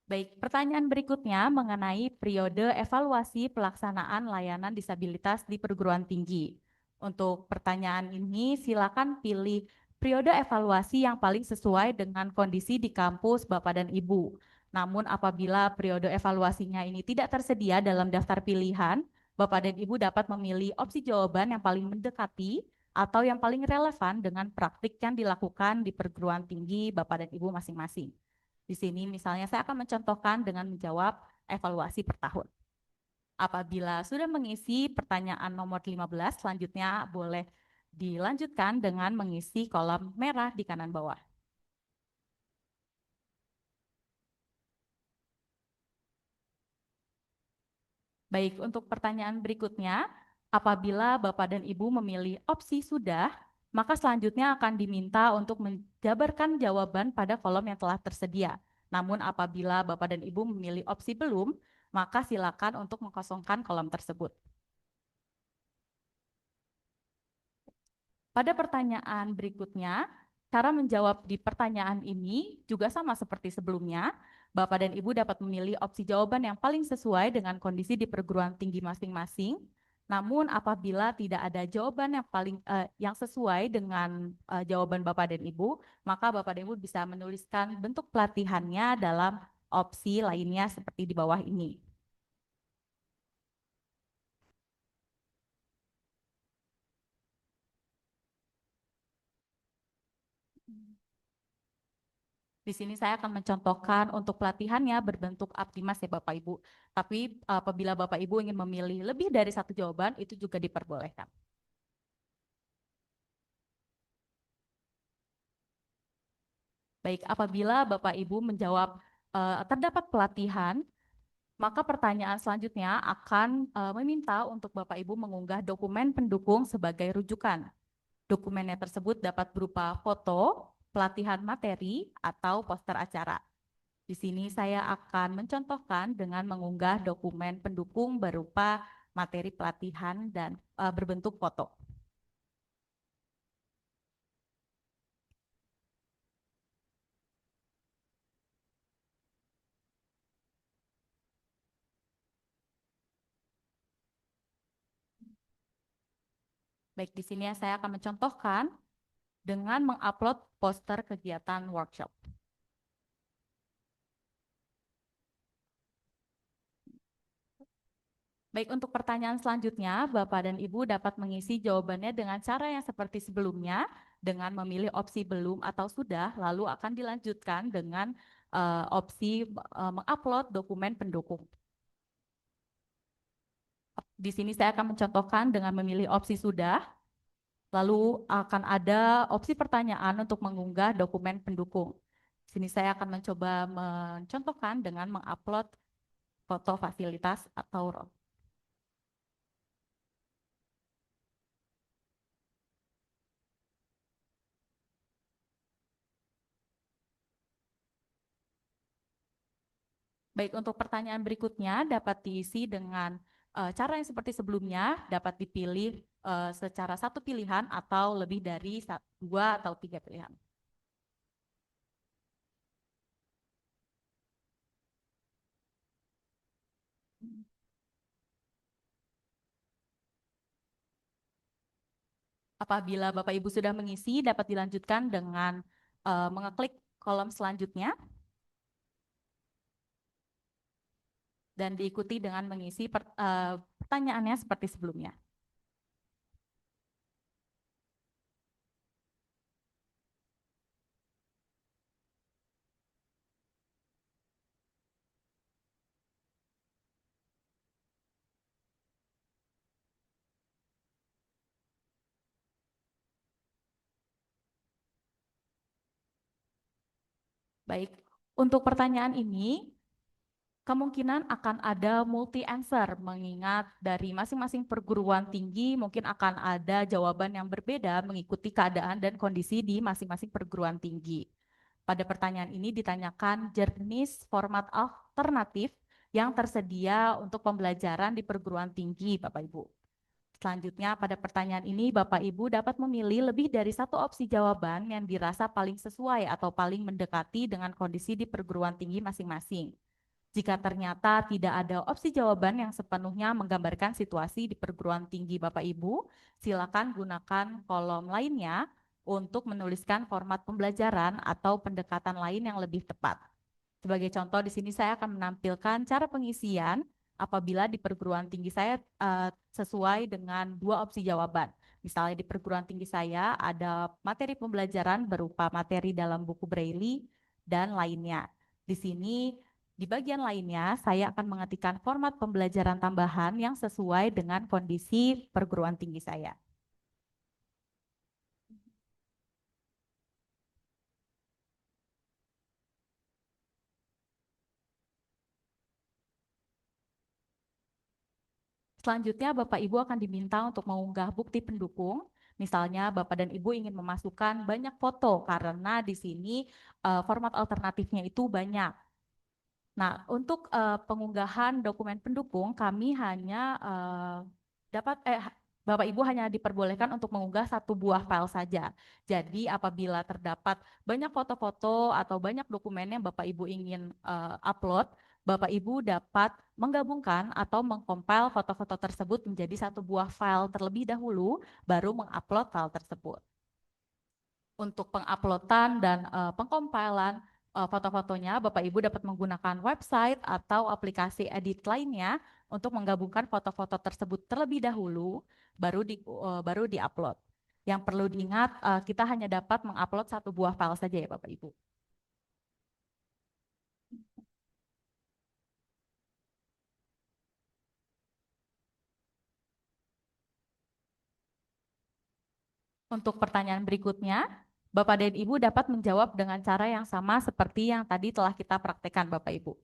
Baik, pertanyaan berikutnya mengenai periode evaluasi pelaksanaan layanan disabilitas di perguruan tinggi. Untuk pertanyaan ini, silakan pilih periode evaluasi yang paling sesuai dengan kondisi di kampus Bapak dan Ibu. Namun apabila periode evaluasinya ini tidak tersedia dalam daftar pilihan, Bapak dan Ibu dapat memilih opsi jawaban yang paling mendekati atau yang paling relevan dengan praktik yang dilakukan di perguruan tinggi Bapak dan Ibu masing-masing. Di sini misalnya saya akan mencontohkan dengan menjawab evaluasi per tahun. Apabila sudah mengisi pertanyaan nomor 15, selanjutnya boleh dilanjutkan dengan mengisi kolom merah di kanan bawah. Baik, untuk pertanyaan berikutnya, apabila Bapak dan Ibu memilih opsi sudah, maka selanjutnya akan diminta untuk menjabarkan jawaban pada kolom yang telah tersedia. Namun apabila Bapak dan Ibu memilih opsi belum, maka silakan untuk mengkosongkan kolom tersebut. Pada pertanyaan berikutnya, cara menjawab di pertanyaan ini juga sama seperti sebelumnya. Bapak dan Ibu dapat memilih opsi jawaban yang paling sesuai dengan kondisi di perguruan tinggi masing-masing. Namun apabila tidak ada jawaban yang sesuai dengan jawaban Bapak dan Ibu, maka Bapak dan Ibu bisa menuliskan bentuk pelatihannya dalam opsi lainnya seperti di bawah ini. Di sini saya akan mencontohkan untuk pelatihannya berbentuk Aptimas ya Bapak Ibu. Tapi apabila Bapak Ibu ingin memilih lebih dari satu jawaban, itu juga diperbolehkan. Baik, apabila Bapak Ibu menjawab terdapat pelatihan, maka pertanyaan selanjutnya akan meminta untuk Bapak Ibu mengunggah dokumen pendukung sebagai rujukan. Dokumennya tersebut dapat berupa foto, pelatihan materi, atau poster acara. Di sini saya akan mencontohkan dengan mengunggah dokumen pendukung berupa materi pelatihan dan berbentuk foto. Baik, di sini saya akan mencontohkan dengan mengupload poster kegiatan workshop. Baik, untuk pertanyaan selanjutnya, Bapak dan Ibu dapat mengisi jawabannya dengan cara yang seperti sebelumnya, dengan memilih opsi belum atau sudah, lalu akan dilanjutkan dengan opsi mengupload dokumen pendukung. Di sini saya akan mencontohkan dengan memilih opsi sudah, lalu akan ada opsi pertanyaan untuk mengunggah dokumen pendukung. Di sini saya akan mencoba mencontohkan dengan mengupload foto fasilitas atau baik, untuk pertanyaan berikutnya dapat diisi dengan cara yang seperti sebelumnya, dapat dipilih secara satu pilihan atau lebih dari dua atau tiga pilihan. Apabila Bapak Ibu sudah mengisi, dapat dilanjutkan dengan mengeklik kolom selanjutnya dan diikuti dengan mengisi pertanyaannya seperti sebelumnya. Baik, untuk pertanyaan ini kemungkinan akan ada multi answer, mengingat dari masing-masing perguruan tinggi mungkin akan ada jawaban yang berbeda mengikuti keadaan dan kondisi di masing-masing perguruan tinggi. Pada pertanyaan ini ditanyakan jenis format alternatif yang tersedia untuk pembelajaran di perguruan tinggi, Bapak Ibu. Selanjutnya, pada pertanyaan ini Bapak Ibu dapat memilih lebih dari satu opsi jawaban yang dirasa paling sesuai atau paling mendekati dengan kondisi di perguruan tinggi masing-masing. Jika ternyata tidak ada opsi jawaban yang sepenuhnya menggambarkan situasi di perguruan tinggi Bapak Ibu, silakan gunakan kolom lainnya untuk menuliskan format pembelajaran atau pendekatan lain yang lebih tepat. Sebagai contoh, di sini saya akan menampilkan cara pengisian apabila di perguruan tinggi saya sesuai dengan dua opsi jawaban. Misalnya di perguruan tinggi saya ada materi pembelajaran berupa materi dalam buku Braille dan lainnya. Di sini di bagian lainnya, saya akan mengetikkan format pembelajaran tambahan yang sesuai dengan kondisi perguruan tinggi saya. Selanjutnya, Bapak Ibu akan diminta untuk mengunggah bukti pendukung. Misalnya, Bapak dan Ibu ingin memasukkan banyak foto karena di sini format alternatifnya itu banyak. Nah, untuk pengunggahan dokumen pendukung, kami hanya Bapak Ibu hanya diperbolehkan untuk mengunggah satu buah file saja. Jadi, apabila terdapat banyak foto-foto atau banyak dokumen yang Bapak Ibu ingin upload, Bapak Ibu dapat menggabungkan atau mengcompile foto-foto tersebut menjadi satu buah file terlebih dahulu, baru mengupload file tersebut. Untuk penguploadan dan pengkompilan foto-fotonya, Bapak Ibu dapat menggunakan website atau aplikasi edit lainnya untuk menggabungkan foto-foto tersebut terlebih dahulu, baru di-upload. Yang perlu diingat, kita hanya dapat mengupload satu buah file saja ya Bapak Ibu. Untuk pertanyaan berikutnya, Bapak dan Ibu dapat menjawab dengan cara yang sama seperti yang tadi telah kita praktekkan Bapak Ibu.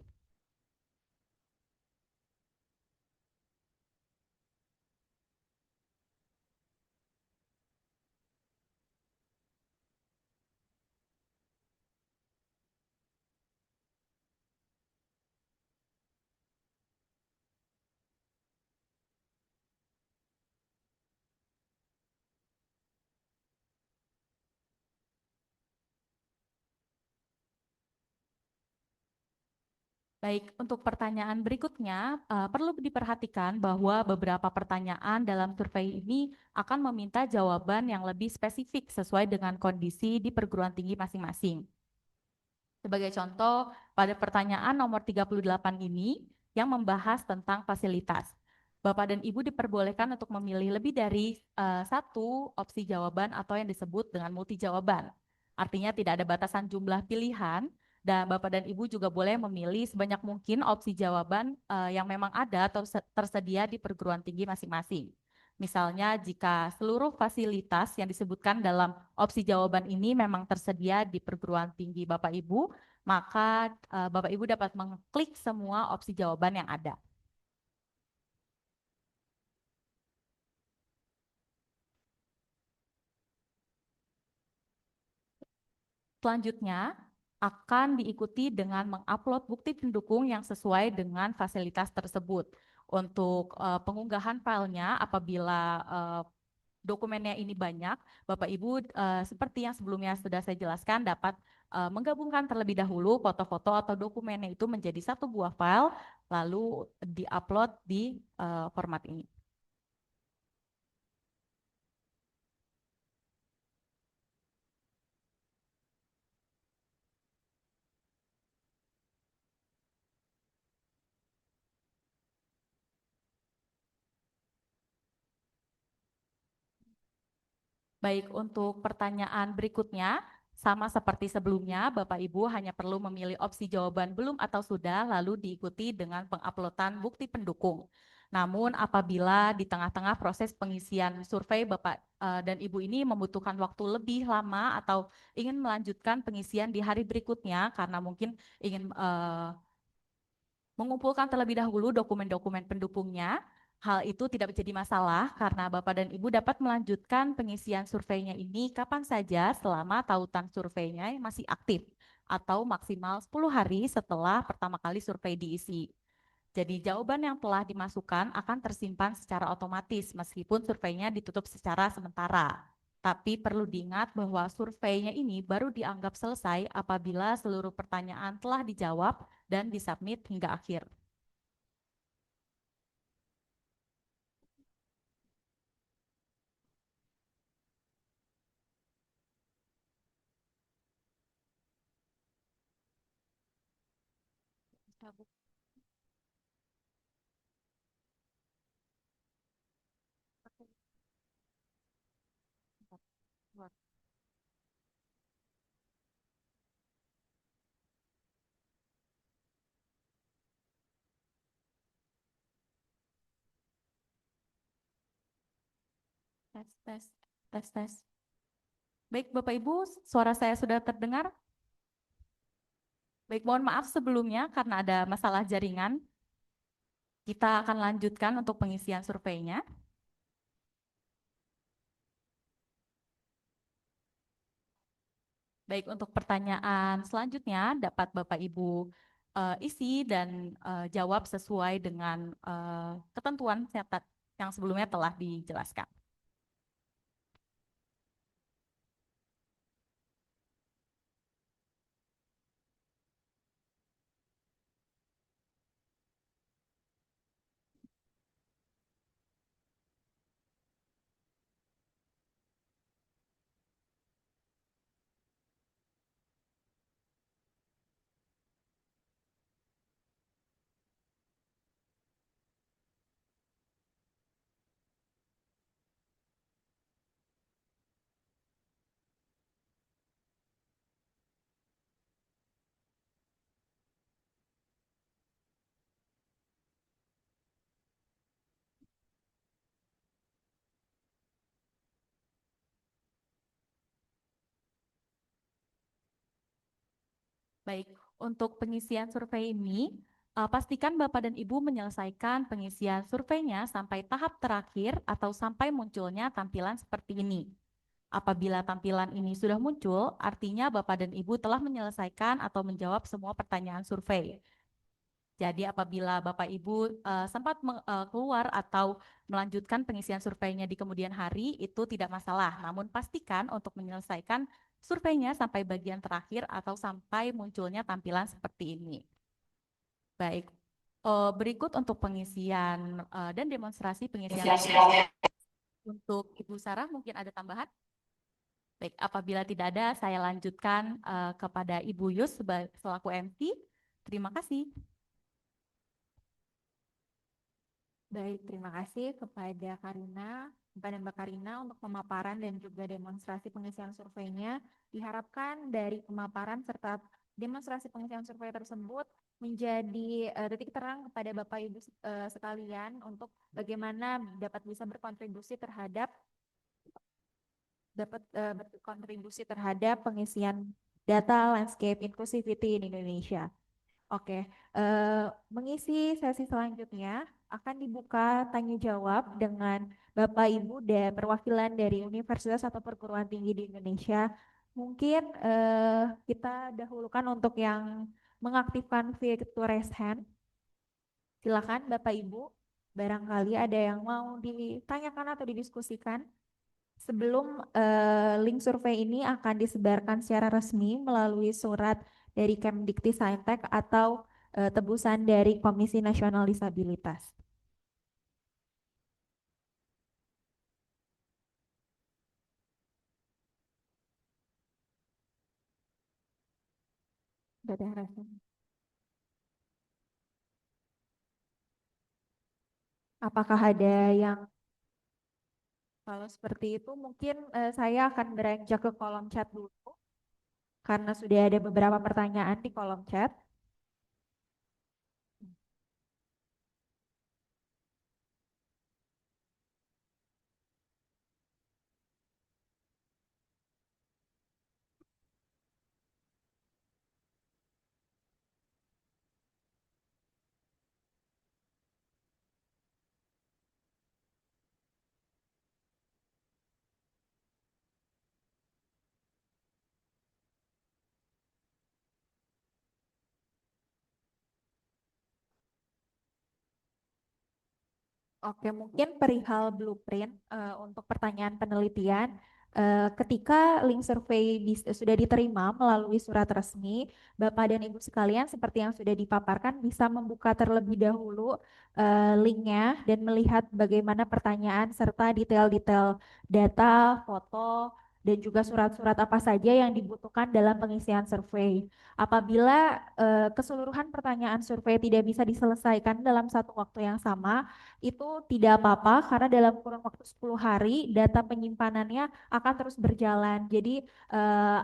Baik, untuk pertanyaan berikutnya, perlu diperhatikan bahwa beberapa pertanyaan dalam survei ini akan meminta jawaban yang lebih spesifik sesuai dengan kondisi di perguruan tinggi masing-masing. Sebagai contoh, pada pertanyaan nomor 38 ini yang membahas tentang fasilitas. Bapak dan Ibu diperbolehkan untuk memilih lebih dari satu opsi jawaban atau yang disebut dengan multi jawaban. Artinya tidak ada batasan jumlah pilihan, dan Bapak dan Ibu juga boleh memilih sebanyak mungkin opsi jawaban yang memang ada atau tersedia di perguruan tinggi masing-masing. Misalnya jika seluruh fasilitas yang disebutkan dalam opsi jawaban ini memang tersedia di perguruan tinggi Bapak Ibu, maka Bapak Ibu dapat mengklik semua opsi jawaban yang ada. Selanjutnya akan diikuti dengan mengupload bukti pendukung yang sesuai dengan fasilitas tersebut. Untuk pengunggahan filenya, apabila dokumennya ini banyak, Bapak Ibu seperti yang sebelumnya sudah saya jelaskan dapat menggabungkan terlebih dahulu foto-foto atau dokumennya itu menjadi satu buah file, lalu diupload di format ini. Baik, untuk pertanyaan berikutnya, sama seperti sebelumnya, Bapak Ibu hanya perlu memilih opsi jawaban belum atau sudah, lalu diikuti dengan penguploadan bukti pendukung. Namun apabila di tengah-tengah proses pengisian survei Bapak dan Ibu ini membutuhkan waktu lebih lama atau ingin melanjutkan pengisian di hari berikutnya karena mungkin ingin mengumpulkan terlebih dahulu dokumen-dokumen pendukungnya, hal itu tidak menjadi masalah karena Bapak dan Ibu dapat melanjutkan pengisian surveinya ini kapan saja selama tautan surveinya masih aktif atau maksimal 10 hari setelah pertama kali survei diisi. Jadi jawaban yang telah dimasukkan akan tersimpan secara otomatis meskipun surveinya ditutup secara sementara. Tapi perlu diingat bahwa surveinya ini baru dianggap selesai apabila seluruh pertanyaan telah dijawab dan disubmit hingga akhir. Tes, tes, tes, tes. Baik, Bapak Ibu, suara saya sudah terdengar? Baik, mohon maaf sebelumnya karena ada masalah jaringan. Kita akan lanjutkan untuk pengisian surveinya. Baik, untuk pertanyaan selanjutnya dapat Bapak Ibu isi dan jawab sesuai dengan ketentuan yang sebelumnya telah dijelaskan. Baik, untuk pengisian survei ini, pastikan Bapak dan Ibu menyelesaikan pengisian surveinya sampai tahap terakhir atau sampai munculnya tampilan seperti ini. Apabila tampilan ini sudah muncul, artinya Bapak dan Ibu telah menyelesaikan atau menjawab semua pertanyaan survei. Jadi apabila Bapak Ibu sempat keluar atau melanjutkan pengisian surveinya di kemudian hari, itu tidak masalah. Namun pastikan untuk menyelesaikan surveinya sampai bagian terakhir atau sampai munculnya tampilan seperti ini. Baik. Berikut untuk pengisian dan demonstrasi pengisian survei. Untuk Ibu Sarah mungkin ada tambahan? Baik, apabila tidak ada, saya lanjutkan kepada Ibu Yus selaku MC. Terima kasih. Baik, terima kasih kepada Mbak Karina untuk pemaparan dan juga demonstrasi pengisian surveinya. Diharapkan dari pemaparan serta demonstrasi pengisian survei tersebut menjadi titik terang kepada Bapak Ibu sekalian untuk bagaimana dapat bisa berkontribusi terhadap pengisian data landscape inclusivity in Indonesia. Oke, mengisi sesi selanjutnya akan dibuka tanya jawab dengan Bapak Ibu dan perwakilan dari universitas atau perguruan tinggi di Indonesia. Mungkin kita dahulukan untuk yang mengaktifkan fitur raise hand. Silakan Bapak Ibu, barangkali ada yang mau ditanyakan atau didiskusikan. Sebelum link survei ini akan disebarkan secara resmi melalui surat dari Kemdikti-Saintek atau tebusan dari Komisi Nasional Disabilitas. Apakah ada yang kalau seperti itu mungkin saya akan beranjak ke kolom chat dulu karena sudah ada beberapa pertanyaan di kolom chat. Oke, mungkin perihal blueprint untuk pertanyaan penelitian. Ketika link survei sudah diterima melalui surat resmi, Bapak dan Ibu sekalian seperti yang sudah dipaparkan bisa membuka terlebih dahulu linknya dan melihat bagaimana pertanyaan serta detail-detail data, foto, dan juga surat-surat apa saja yang dibutuhkan dalam pengisian survei. Apabila keseluruhan pertanyaan survei tidak bisa diselesaikan dalam satu waktu yang sama, itu tidak apa-apa karena dalam kurun waktu 10 hari data penyimpanannya akan terus berjalan. Jadi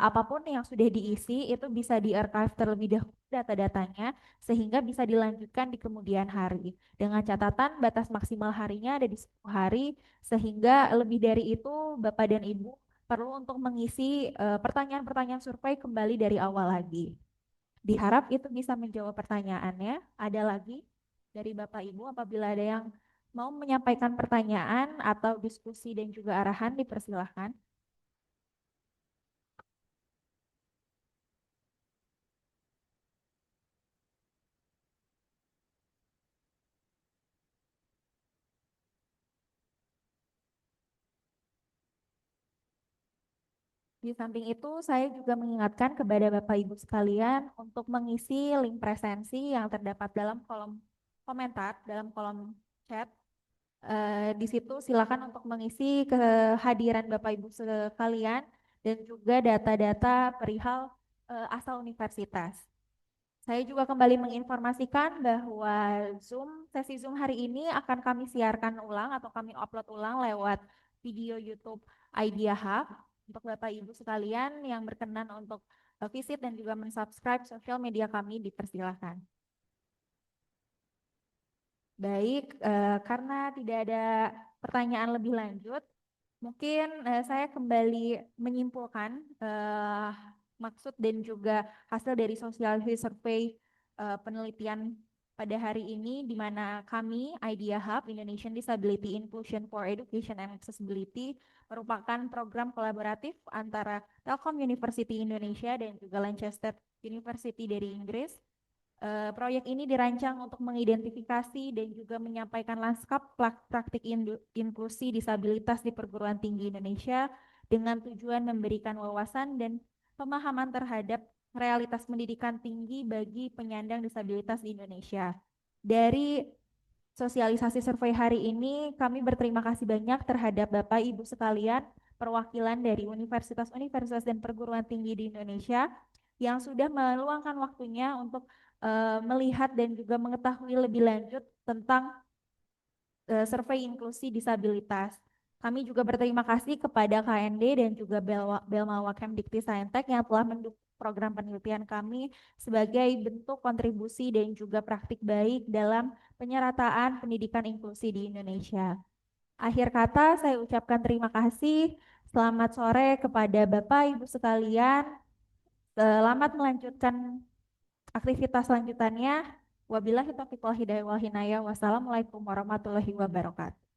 apapun yang sudah diisi itu bisa di-archive terlebih dahulu data-datanya sehingga bisa dilanjutkan di kemudian hari. Dengan catatan batas maksimal harinya ada di 10 hari sehingga lebih dari itu Bapak dan Ibu perlu untuk mengisi pertanyaan-pertanyaan survei kembali dari awal lagi. Diharap itu bisa menjawab pertanyaannya. Ada lagi dari Bapak Ibu apabila ada yang mau menyampaikan pertanyaan atau diskusi dan juga arahan, dipersilahkan. Di samping itu, saya juga mengingatkan kepada Bapak Ibu sekalian untuk mengisi link presensi yang terdapat dalam kolom komentar, dalam kolom chat. Di situ silakan untuk mengisi kehadiran Bapak Ibu sekalian dan juga data-data perihal asal universitas. Saya juga kembali menginformasikan bahwa sesi Zoom hari ini akan kami siarkan ulang atau kami upload ulang lewat video YouTube Idea Hub. Untuk Bapak Ibu sekalian yang berkenan untuk visit dan juga mensubscribe sosial media kami, dipersilahkan. Baik, karena tidak ada pertanyaan lebih lanjut, mungkin saya kembali menyimpulkan maksud dan juga hasil dari sosialisasi survei penelitian pada hari ini, di mana kami, Idea Hub, Indonesian Disability Inclusion for Education and Accessibility, merupakan program kolaboratif antara Telkom University Indonesia dan juga Lancaster University dari Inggris. Proyek ini dirancang untuk mengidentifikasi dan juga menyampaikan lanskap praktik inklusi disabilitas di perguruan tinggi Indonesia dengan tujuan memberikan wawasan dan pemahaman terhadap realitas pendidikan tinggi bagi penyandang disabilitas di Indonesia. Dari sosialisasi survei hari ini, kami berterima kasih banyak terhadap Bapak Ibu sekalian, perwakilan dari universitas-universitas dan perguruan tinggi di Indonesia yang sudah meluangkan waktunya untuk melihat dan juga mengetahui lebih lanjut tentang survei inklusi disabilitas. Kami juga berterima kasih kepada KND dan juga Belma Kemdikti Saintek yang telah mendukung program penelitian kami sebagai bentuk kontribusi dan juga praktik baik dalam penyerataan pendidikan inklusi di Indonesia. Akhir kata, saya ucapkan terima kasih. Selamat sore kepada Bapak Ibu sekalian. Selamat melanjutkan aktivitas selanjutnya. Wabillahi taufiq wal hidayah wal hinayah. Wassalamualaikum warahmatullahi wabarakatuh.